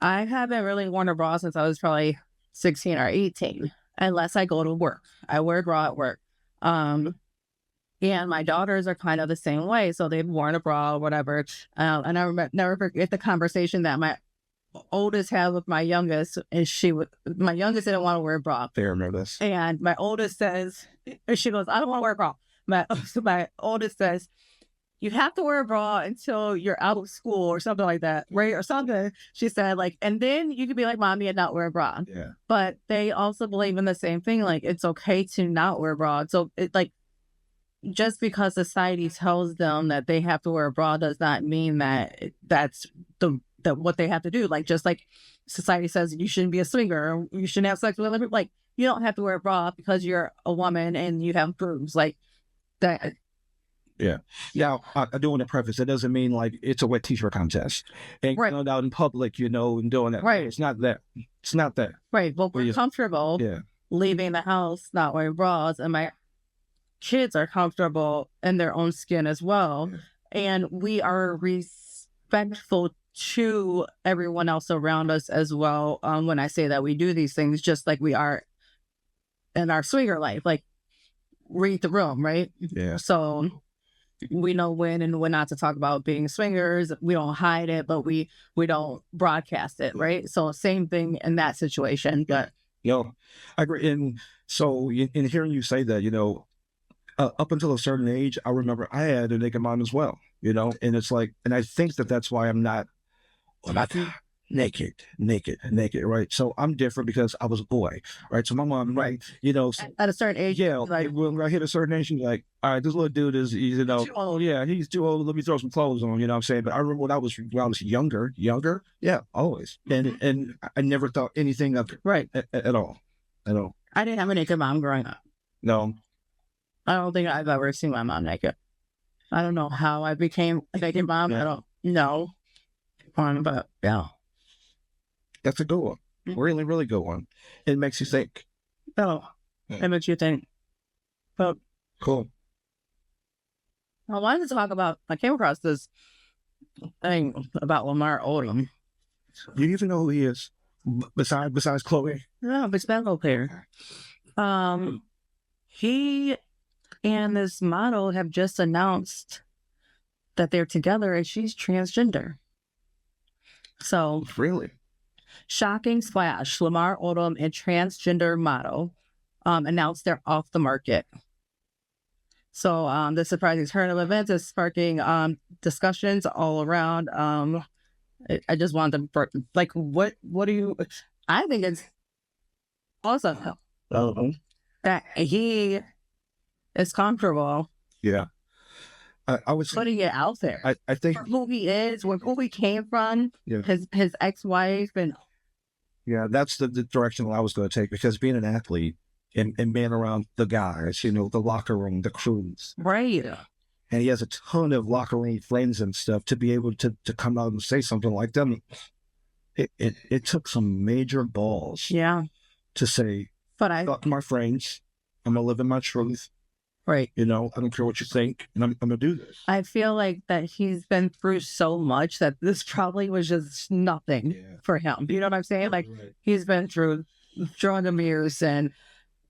I haven't really worn a bra since I was probably 16 or 18, unless I go to work. I wear a bra at work. And my daughters are kind of the same way. So they've worn a bra or whatever. And I never forget the conversation that my oldest had with my youngest, and my youngest didn't want to wear a bra. They remember this. And my oldest says, she goes, I don't want to wear a bra. My oldest says, you have to wear a bra until you're out of school or something like that, right? Or something. She said, like, and then you can be like mommy and not wear a bra. Yeah. But they also believe in the same thing. Like, it's okay to not wear a bra. So it like, just because society tells them that they have to wear a bra does not mean that that's what they have to do. Like, just like society says you shouldn't be a swinger or you shouldn't have sex with other, like, you don't have to wear a bra because you're a woman and you have boobs like that. Yeah. Now, I do want to preface, it doesn't mean like it's a wet t-shirt contest and going out in public, and doing that. Right. It's not that. It's not that. Right. Well, we're comfortable leaving the house, not wearing bras, and my kids are comfortable in their own skin as well. Yeah. And we are respectful to everyone else around us as well. When I say that we do these things, just like we are in our swinger life, like read the room, right? Yeah. So we know when and when not to talk about being swingers. We don't hide it, but we don't broadcast it, right? So same thing in that situation. But I agree. And so in hearing you say that, up until a certain age, I remember I had a naked mom as well, and it's like, and I think that's why I'm not naked, right? So I'm different because I was a boy, right? So my mom, right, At a certain age, yeah, like, when I hit a certain age, she's like, all right, this little dude is, oh yeah, he's too old. Let me throw some clothes on, you know what I'm saying? But I remember when I was younger, yeah, always, and I never thought anything of it, right. at all, at all. I didn't have a naked mom growing up. No, I don't think I've ever seen my mom naked. I don't know how I became a naked mom. I don't know. But yeah. that's a good one, really, really good one. It makes you think. Oh, what makes you think? But Cool. I wanted to talk about, I came across this thing about Lamar Odom. Do you even know who he is? Besides Chloe? No, basketball player. He and this model have just announced that they're together and she's transgender. So, Really? shocking splash. Lamar Odom and transgender model announced they're off the market. So the surprising turn of events is sparking discussions all around. I just wanted to, like, what do you, I think it's awesome that he is comfortable Yeah. I would say, putting it out there. I think, For who he is, who he came from, yeah, his ex-wife, and yeah, that's the direction that I was going to take, because being an athlete and being around the guys, the locker room, the crews, right. and he has a ton of locker room friends and stuff, to be able to come out and say something like that. It took some major balls, Yeah. to say, But fuck my friends, I'm going to live in my truth. right. I don't care what you think, and I'm going to do this. I feel like that he's been through so much that this probably was just nothing for him. You know what I'm saying? Like, he's been through drug abuse and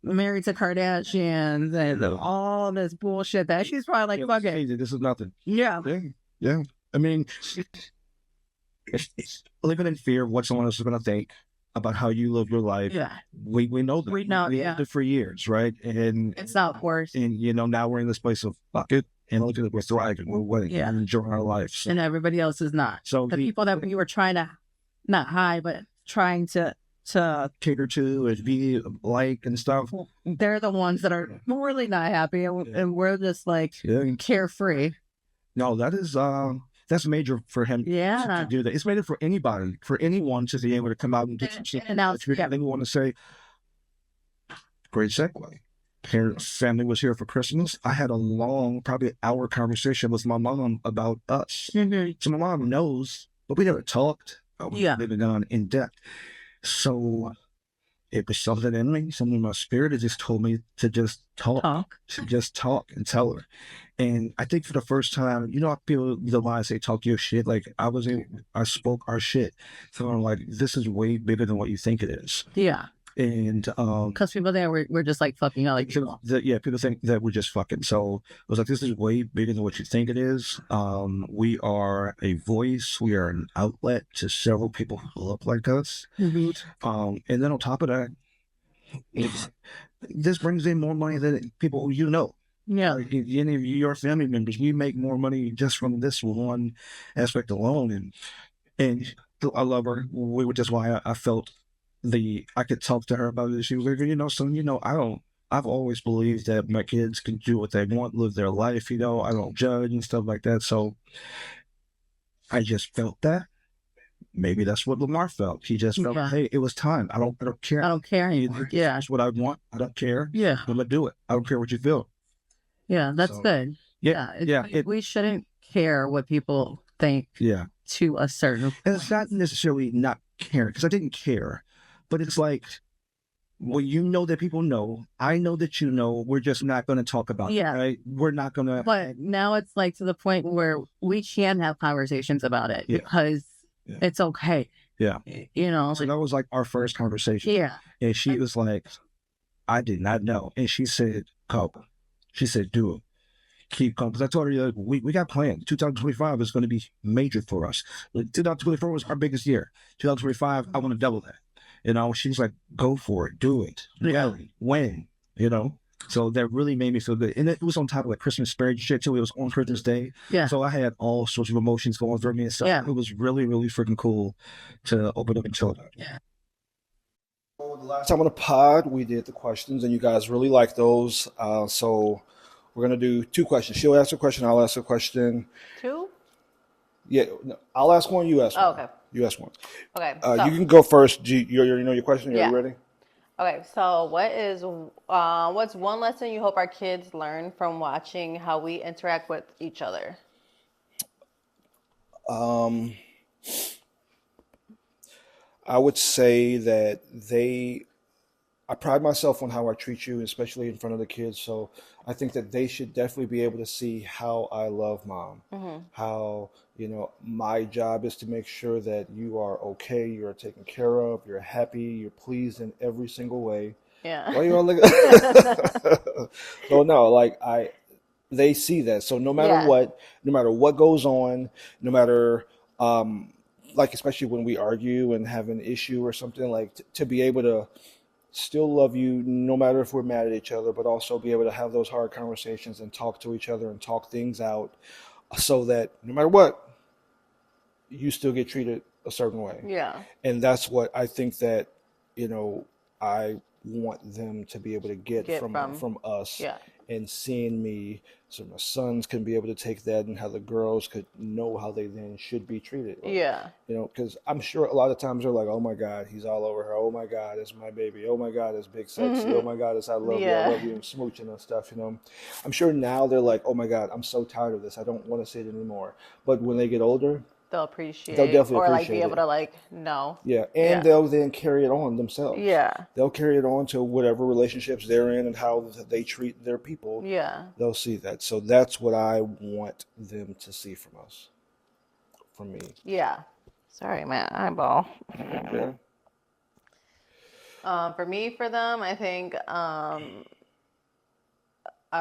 married to Kardashians and all this bullshit that she's probably like, fuck it. This is nothing. Yeah. Yeah. I mean, it's living in fear of what someone else is going to think about how you live your life. Yeah. We know that. We know, we yeah. lived it for years, right? And It's not worse. And now we're in this place of fuck it, and look at it, we're thriving, we're winning, Yeah. and enjoying our lives. And everybody else is not. So The people that you were trying to, not hide, but trying to cater to and be like and stuff. they're the ones that are really not happy, and we're just like carefree. No, that's major for him Yeah. to do that. It's major for anybody, for anyone to be able to come out and do something. And now They want to say, great segue. Family was here for Christmas. I had a long, probably hour conversation with my mom about us. Mm-hmm. So my mom knows, but we never talked. Yeah. They've been on in depth. So it was something in me, something in my spirit that just told me to just talk. To just talk and tell her. And I think for the first time, how people the line say talk your shit. Like I spoke our shit. So I'm like, this is way bigger than what you think it is. Yeah. And because people there we're just like fucking out, like, people think that we're just fucking. So I was like, this is way bigger than what you think it is. We are a voice, we are an outlet to several people who look like us. Mm-hmm. And then on top of that, this brings in more money than people who Yeah. Like, any of your family members, you make more money just from this one aspect alone. And I love her, which is why I felt I could talk to her about it. She was like, I've always believed that my kids can do what they want, live their life, I don't judge and stuff like that. So I just felt that. Maybe that's what Lamar felt. He just felt, hey, it was time. I don't care. I don't care anymore. Yeah. That's what I want. I don't care. Yeah. I'm gonna do it. I don't care what you feel. Yeah, that's good. We shouldn't care what people think. Yeah. To a certain point. And it's not necessarily not caring, because I didn't care. But it's like, well, that people know. I know that we're just not going to talk about it, right? We're not going to. But now it's like to the point where we can have conversations about it because it's okay. Yeah. So that was like our first conversation. Yeah. And she was like, I did not know. And she said, go. She said, do it. Keep going. Because I told her, we got plans. 2025 is going to be major for us. 2024 was our biggest year. 2025, I want to double that. She's like, go for it, do it, really, win, So that really made me feel good. And it was on top of like Christmas spirit shit too. It was on Christmas Day. Yeah. So I had all sorts of emotions going through me and stuff. Yeah. It was really, really freaking cool to open up and chill out. Yeah. The last time on the pod, we did the questions, and you guys really liked those. So we're gonna do 2 questions. She'll ask a question. I'll ask a question. 2? Yeah, no, I'll ask one. You ask one. Oh, okay. You ask one. Okay. You can go first. You know your question. Are Yeah. you ready? Okay, so what's one lesson you hope our kids learn from watching how we interact with each other? I would say that I pride myself on how I treat you, especially in front of the kids. So I think that they should definitely be able to see how I love mom. How, my job is to make sure that you are okay, you're taken care of, you're happy, you're pleased in every single way. Yeah. Why you all look? So no, like they see that. So no matter Yeah. what goes on, no matter like especially when we argue and have an issue or something, like to be able to still love you no matter if we're mad at each other, but also be able to have those hard conversations and talk to each other and talk things out so that no matter what, you still get treated a certain way. Yeah. And that's what I think that, I want them to be able to get from us. Yeah. And seeing me, so my sons can be able to take that, and how the girls could know how they then should be treated. Like, Yeah. because I'm sure a lot of times they're like, oh my God, he's all over her. Oh my God, it's my baby. Oh my God, it's big sexy. Oh my God, it's I love you. I Yeah. love you, and smooching and stuff. I'm sure now they're like, oh my God, I'm so tired of this. I don't want to see it anymore. But when they get older, They'll appreciate They'll definitely or like appreciate be able it. to like know. yeah, and Yeah. they'll then carry it on themselves. Yeah. They'll carry it on to whatever relationships they're in and how they treat their people. Yeah. They'll see that. So that's what I want them to see from us, from me. Yeah. Sorry, my eyeball. Yeah. For me, for them, I think I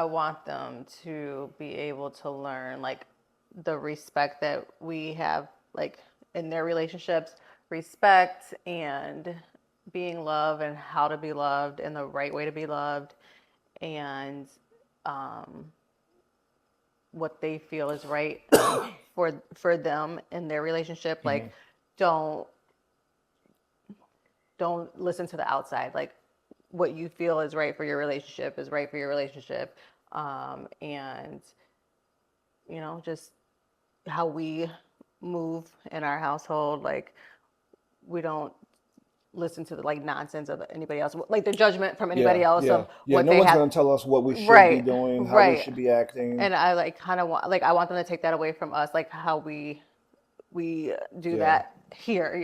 want them to be able to learn like the respect that we have like in their relationships, respect and being loved and how to be loved and the right way to be loved, and what they feel is right for them in their relationship. Like don't listen to the outside. Like what you feel is right for your relationship is right for your relationship. And just how we move in our household, like we don't listen to the like nonsense of anybody else, like the judgment from anybody else of what no they one's have. going to tell us what we should be Right, doing, how we right. should be acting. And I like kind of want, like I want them to take that away from us, like how we do Yeah. that here,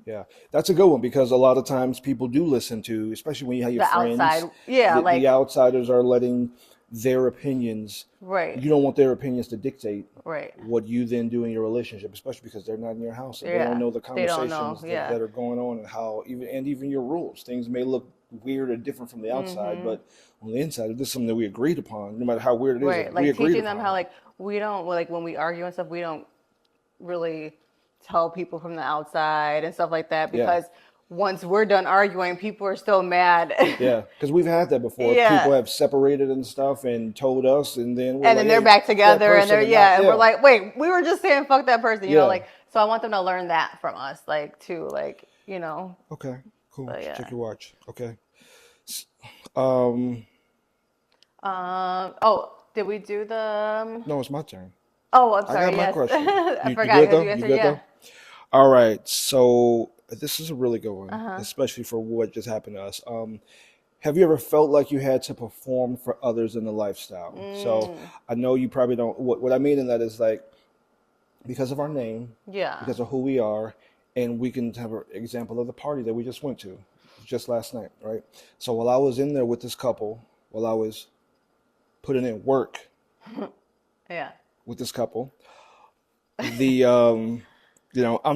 Yeah, that's a good one, because a lot of times people do listen to, especially when you have your the friends. outside. Yeah, like the outsiders are letting their opinions. right, You don't want their opinions to dictate right. what you then do in your relationship, especially because they're not in your house and they Yeah, don't know the they don't conversations know, yeah. that are going on, and how even your rules. Things may look weird or different from the outside, but on the inside, this is something that we agreed upon, no matter how weird it is. Right, we like agreed teaching them upon. how like we don't like when we argue and stuff, we don't really tell people from the outside and stuff like that, Yeah. because once we're done arguing, people are still mad. Yeah, because we've had that before. Yeah. People have separated and stuff and told us, and then we're And like, then they're hey, back that together and person they're is not- and we're like, wait, we were just saying fuck that person, you know, Yeah. like, so I want them to learn that from us, like too, like, okay, cool. But yeah. Check your watch. Okay. Did we do the No, it's my turn. oh, I'm I sorry, got my yes. question. I You forgot good because though? you You answered, good yeah. though? All right. So this is a really good one, Uh-huh. especially for what just happened to us. Have you ever felt like you had to perform for others in the lifestyle? So I know you probably don't. What I mean in that is like, because of our name, Yeah. because of who we are, and we can have an example of the party that we just went to just last night, right? So while I was in there with this couple, while I was putting in work Yeah. with this couple, I'm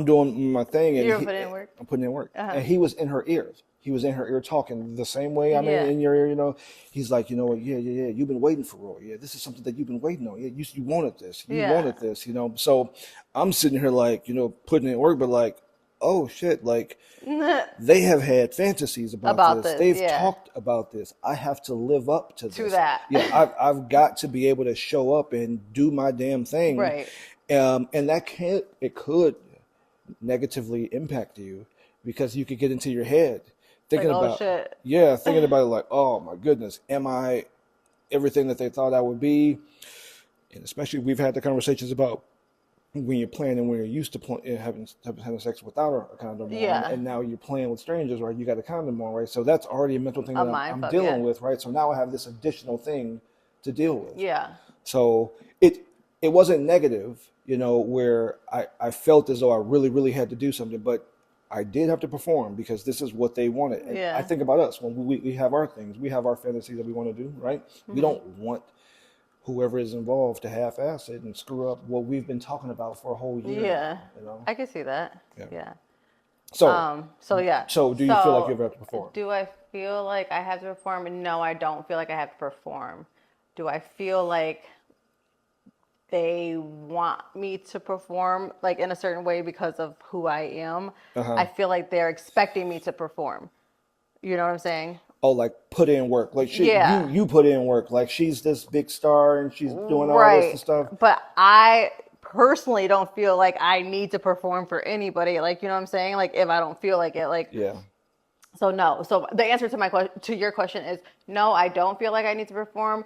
doing my thing, and You were putting in work? I'm putting in work, Uh-huh. and he was in her ears. He was in her ear talking the same way I'm Yeah. in your ear. He's like, what? Yeah. You've been waiting for Roy. Yeah, this is something that you've been waiting on. Yeah, you wanted this. You Yeah. wanted this. So I'm sitting here like, putting in work, but like, oh shit, like they have had fantasies about About this. this, They've yeah. talked about this. I have to live up to this. that. Yeah, I've got to be able to show up and do my damn thing. Right. And it could negatively impact you because you could get into your head thinking Like, oh, about, shit. yeah, thinking about it like, oh my goodness, am I everything that they thought I would be? And especially we've had the conversations about when you're playing and when you're used to having sex without a condom on, Yeah. and now you're playing with strangers, right? You got a condom on, right? So that's already a mental thing A that I'm mindfuck, dealing yeah. with, right? So now I have this additional thing to deal with. Yeah. So it wasn't negative, where I felt as though I really, really had to do something, but I did have to perform because this is what they wanted. And Yeah. I think about us when we have our things, we have our fantasies that we want to do, right? We don't want whoever is involved to half-ass it and screw up what we've been talking about for a whole year. Yeah. now, I can see that. Yeah. Yeah. So, So yeah. so do you feel like you ever have to perform? Do I feel like I have to perform? No, I don't feel like I have to perform. Do I feel like they want me to perform like in a certain way because of who I am? I feel like they're expecting me to perform. You know what I'm saying? Oh, like put in work. Like Yeah. you put in work. Like she's this big star and she's doing all this and stuff. But I personally don't feel like I need to perform for anybody. Like, you know what I'm saying? Like if I don't feel like it, like Yeah. So no. So the answer to your question is no, I don't feel like I need to perform.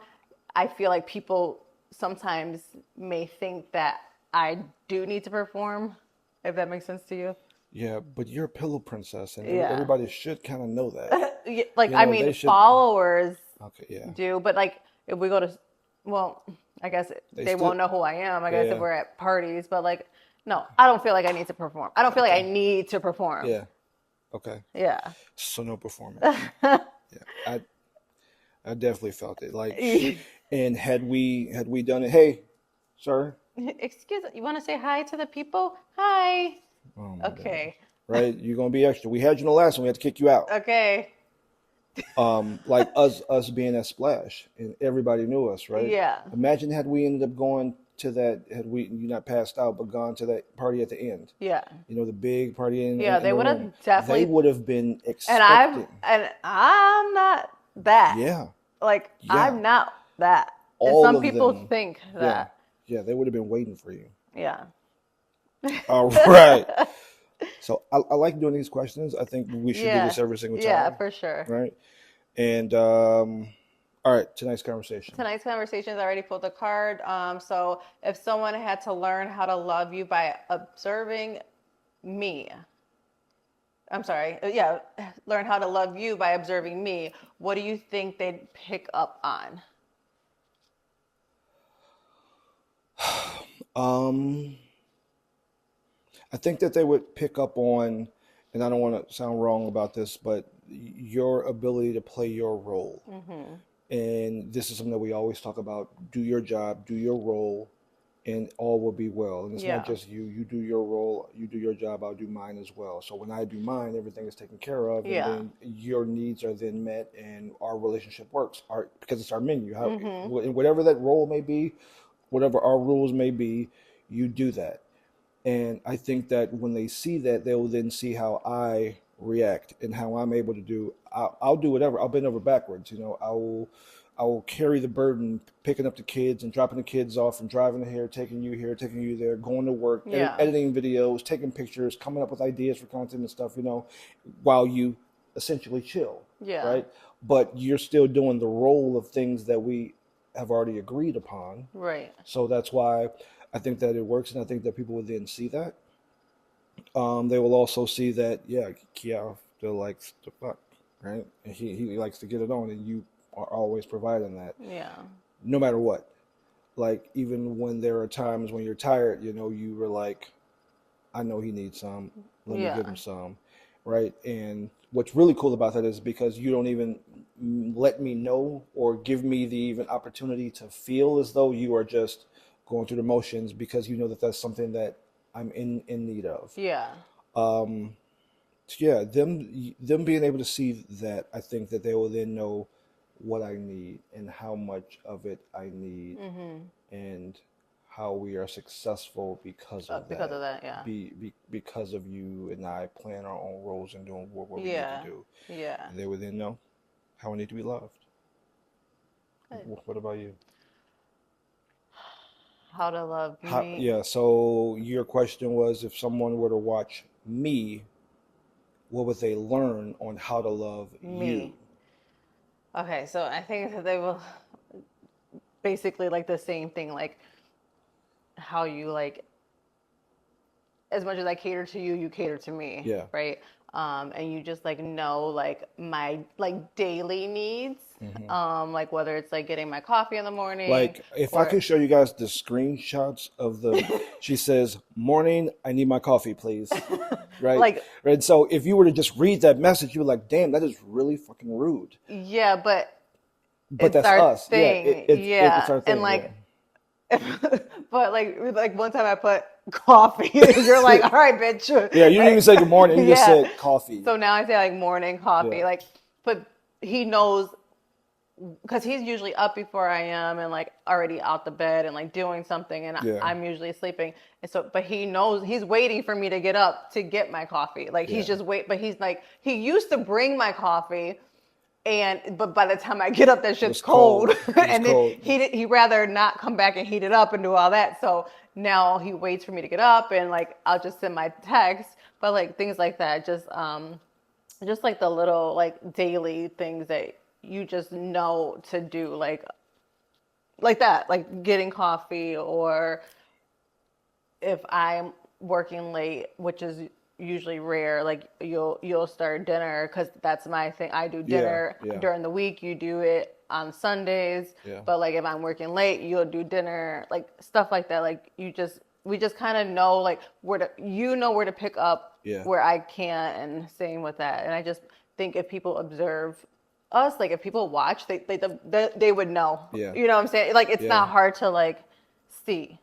I feel like people sometimes may think that I do need to perform, if that makes sense to you. Yeah, but you're a pillow princess, and Yeah. everybody should kind of know that. Like, I mean, followers Okay, yeah. do, but like if we go to, well, I guess they won't know who I am. I guess Yeah. if we're at parties, but like, no, I don't feel like I need to perform. I don't feel like I need to perform. Yeah. Okay. Yeah. So no performance. Yeah, I definitely felt it. Like, and had we done it, hey, sir. Excuse me, you want to say hi to the people? Hi. Oh my Okay. God. Right, you're gonna be extra. We had you in the last one. We had to kick you out. Okay. Like us being at Splash, and everybody knew us, right? Yeah. Imagine had we ended up going to that, you not passed out, but gone to that party at the end. Yeah. The big party in. Yeah, in they the would have room. definitely. They would have been expecting. And I'm not that. Yeah. Like Yeah. I'm not that. All and some of people them. think that. Yeah, they would have been waiting for you. Yeah. All right. So I like doing these questions. I think we should do this every single time. Yeah, for sure. Right. And all right, tonight's conversation. Tonight's conversations, I already pulled the card. So if someone had to learn how to love you by observing me, I'm sorry, learn how to love you by observing me, what do you think they'd pick up on? I think that they would pick up on, and I don't want to sound wrong about this, but your ability to play your role. And this is something that we always talk about. Do your job, do your role, and all will be well. And it's not just you. You do your role, you do your job, I'll do mine as well. So when I do mine, everything is taken care of, and then your needs are then met, and our relationship works. Because it's our menu. Whatever that role may be, whatever our rules may be, you do that. And I think that when they see that, they will then see how I react and how I'm able to do. I'll do whatever. I'll bend over backwards. I will carry the burden, picking up the kids and dropping the kids off and driving here, taking you there, going to work, editing videos, taking pictures, coming up with ideas for content and stuff. While you essentially chill. Yeah. Right. But you're still doing the role of things that we have already agreed upon. Right. So that's why I think that it works, and I think that people will then see that. They will also see that, Kia still likes to fuck, right? And he likes to get it on, and you are always providing that. Yeah. No matter what. Like, even when there are times when you're tired, you were like, I know he needs some. Let me give him some, right? And what's really cool about that is because you don't even let me know or give me the even opportunity to feel as though you are just going through the motions, because you know that that's something that I'm in need of. Yeah. Them being able to see that, I think that they will then know what I need and how much of it I need, and how we are successful because of Because that. of that, yeah. Because of you and I playing our own roles and doing what we need Yeah. to do. Yeah. And they would then know how we need to be loved. Good. What about you? How to love me. Yeah, so your question was, if someone were to watch me, what would they learn on how to love you? Me. Okay, so I think that they will basically like the same thing, like how you like, as much as I cater to you, you cater to me. Yeah. Right. And you just like know like my like daily needs. Like whether it's like getting my coffee in the morning. Like, if I can show you guys the screenshots of the, she says, "Morning, I need my coffee, please." Right? Like, and so if you were to just read that message, you're like, damn, that is really fucking rude. yeah, but But it's that's our us. thing. Yeah, it's our thing. And like, but like one time I put coffee, and you're like, all right, bitch. Yeah, you didn't even say good morning. You just Yeah. said coffee. So now I say like morning coffee, Yeah. like, but he knows because he's usually up before I am and like already out the bed and like doing something, and Yeah. I'm usually sleeping. And so, but he knows he's waiting for me to get up to get my coffee. Like he's Yeah. just but he's like, he used to bring my coffee. But by the time I get up, that shit's cold. And then he'd rather not come back and heat it up and do all that. So now he waits for me to get up, and like I'll just send my text. But like things like that, just like the little like daily things that you just know to do, like that, like getting coffee, or if I'm working late, which is usually rare, like you'll start dinner, because that's my thing. I do dinner during the week, you do it on Sundays. But like if I'm working late, you'll do dinner, like stuff like that. Like we just kind of know like where to pick up where I can't, and same with that. And I just think if people observe us, like if people watch, they would know. You know what I'm saying? Like it's not hard to like see.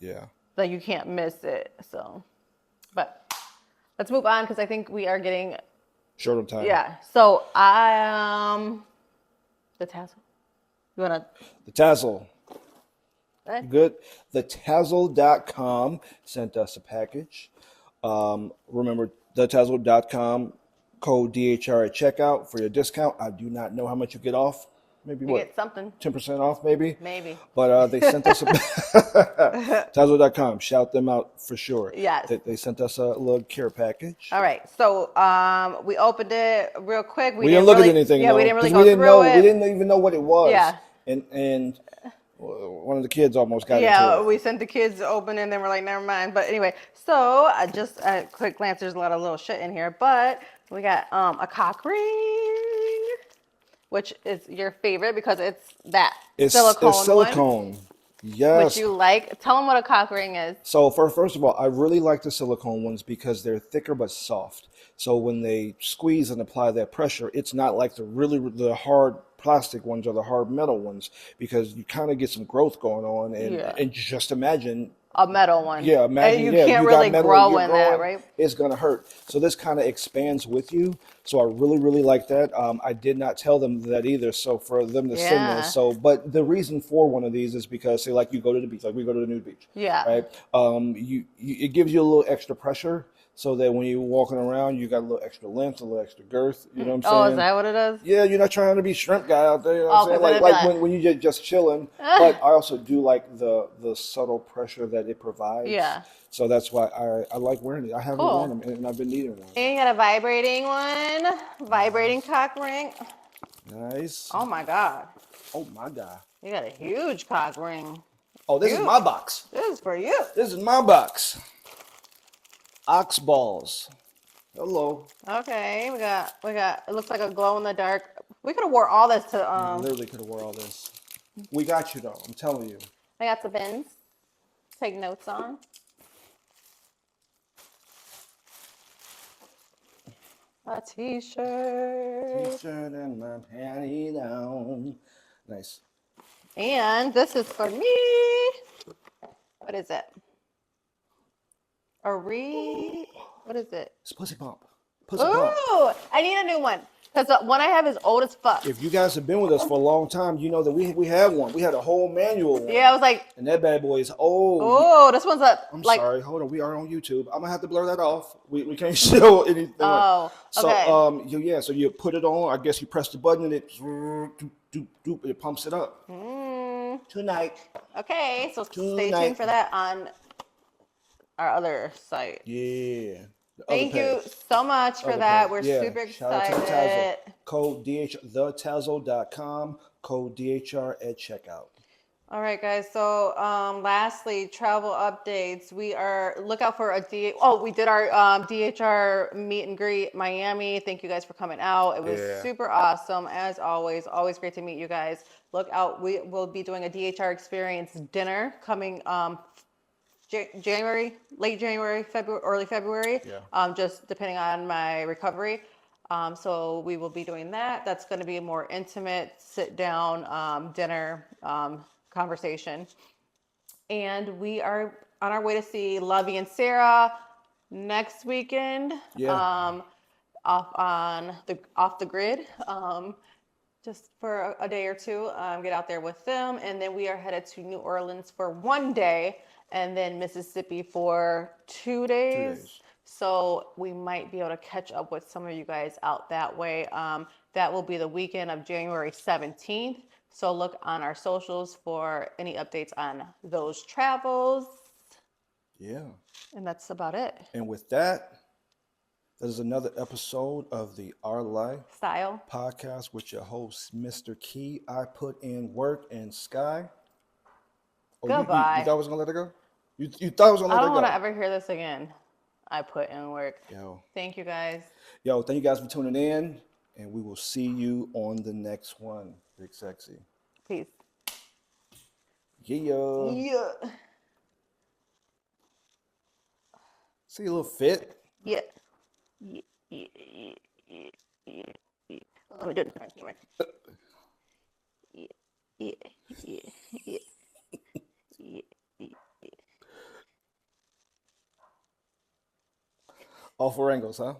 Yeah. Like you can't miss it. So, but let's move on, because I think we are getting short of time. Yeah. So the tassel. You wanna the tassel. Good. Good. TheTazzle.com sent us a package. Remember, TheTazzle.com, code DHR at checkout for your discount. I do not know how much you get off. Maybe you get something. 10% off, maybe? Maybe. But they sent us a Tazzle.com. Shout them out for sure. Yes. They sent us a little care package. All right. So we opened it real quick. We didn't look at anything. Yeah, though, we didn't really 'cause we go didn't through know. it. We didn't even know what it was. Yeah. And one of the kids almost got into Yeah, it. we sent the kids to open, and then we're like, never mind. But anyway, so just a quick glance. There's a lot of little shit in here, but we got a cock ring, which is your favorite because it's silicone. It's silicone. One, yes. which you like. Tell them what a cock ring is. So first of all, I really like the silicone ones because they're thicker but soft. So when they squeeze and apply that pressure, it's not like the hard plastic ones or the hard metal ones, because you kind of get some growth going on. And just imagine a metal one. Yeah, imagine. And you can't really grow in that, right? It's gonna hurt. So this kind of expands with you. So I really, really like that. I did not tell them that either. So for them to send this, but the reason for one of these is because, say, like you go to the beach, like we go to the nude beach. Yeah. Right. It gives you a little extra pressure, so that when you're walking around, you got a little extra length, a little extra girth. You know what I'm saying? Oh, is that what it is? Yeah, you're not trying to be shrimp guy out there. You know what I'm saying? Like when you're just chilling. But I also do like the subtle pressure that it provides. Yeah. So that's why I like wearing it. I haven't worn them, and I've been needing one. And you got a vibrating cock ring. Nice. Oh my God. Oh my God. You got a huge cock ring. Oh, this is my box. This is for you. This is my box. Ox balls. Hello. Okay, we got. It looks like a glow in the dark. We could have wore all this to. Literally could have wore all this. We got you though. I'm telling you. I got the pins. Take notes on. A t-shirt. T-shirt and my panty down. Nice. And this is for me. What is it? What is it? It's pussy pump. Pussy pump. Ooh, I need a new one. Because the one I have is old as fuck. If you guys have been with us for a long time, you know that we have one. We had a whole manual one. Yeah, I was like, And that bad boy is old. oh, this one's a I'm like. sorry. Hold on. We are on YouTube. I'm gonna have to blur that off. We can't show anything. Oh, okay. So so you put it on. I guess you press the button and it pumps it up. Tonight. Okay, so stay Tonight. tuned for that on our other site. Yeah. Thank you so much for that. We're super Shout out to the excited. Tazzle. Code thetazzle.com. Code DHR at checkout. All right, guys. So, lastly, travel updates. Look out for we did our DHR meet and greet Miami. Thank you guys for coming out. It was super awesome as always. Always great to meet you guys. Look out. We will be doing a DHR experience dinner coming January, late January, February, early February. Just depending on my recovery. So we will be doing that. That's going to be a more intimate sit down dinner conversation. And we are on our way to see Lovey and Sarah next weekend. Off the grid. Just for a day or two, get out there with them. And then we are headed to New Orleans for 1 day and then Mississippi for 2 days. So we might be able to catch up with some of you guys out that way. That will be the weekend of January 17th. So look on our socials for any updates on those travels. Yeah. And that's about it. And with that, this is another episode of the Our Life Style podcast with your host, Mr. Key. I put in work and Sky. Oh, goodbye. You thought I was going to let it go? You thought I was going to let it go? I don't want to ever hear this again. I put in work. Yo. Thank you guys. Yo, thank you guys for tuning in. And we will see you on the next one. Big Sexy. Peace. Yeah. Yeah. See a little fit? Yeah. Yeah. Yeah. Yeah. Yeah. Yeah. Let me do it. Yeah. Yeah. Yeah. Yeah. Yeah. Yeah. All four angles, huh?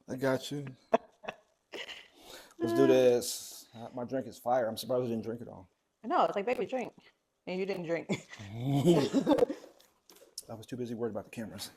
I got you. Let's do this. My drink is fire. I'm surprised I didn't drink it all. I know. It's like, baby, drink. And you didn't drink. I was too busy worried about the cameras.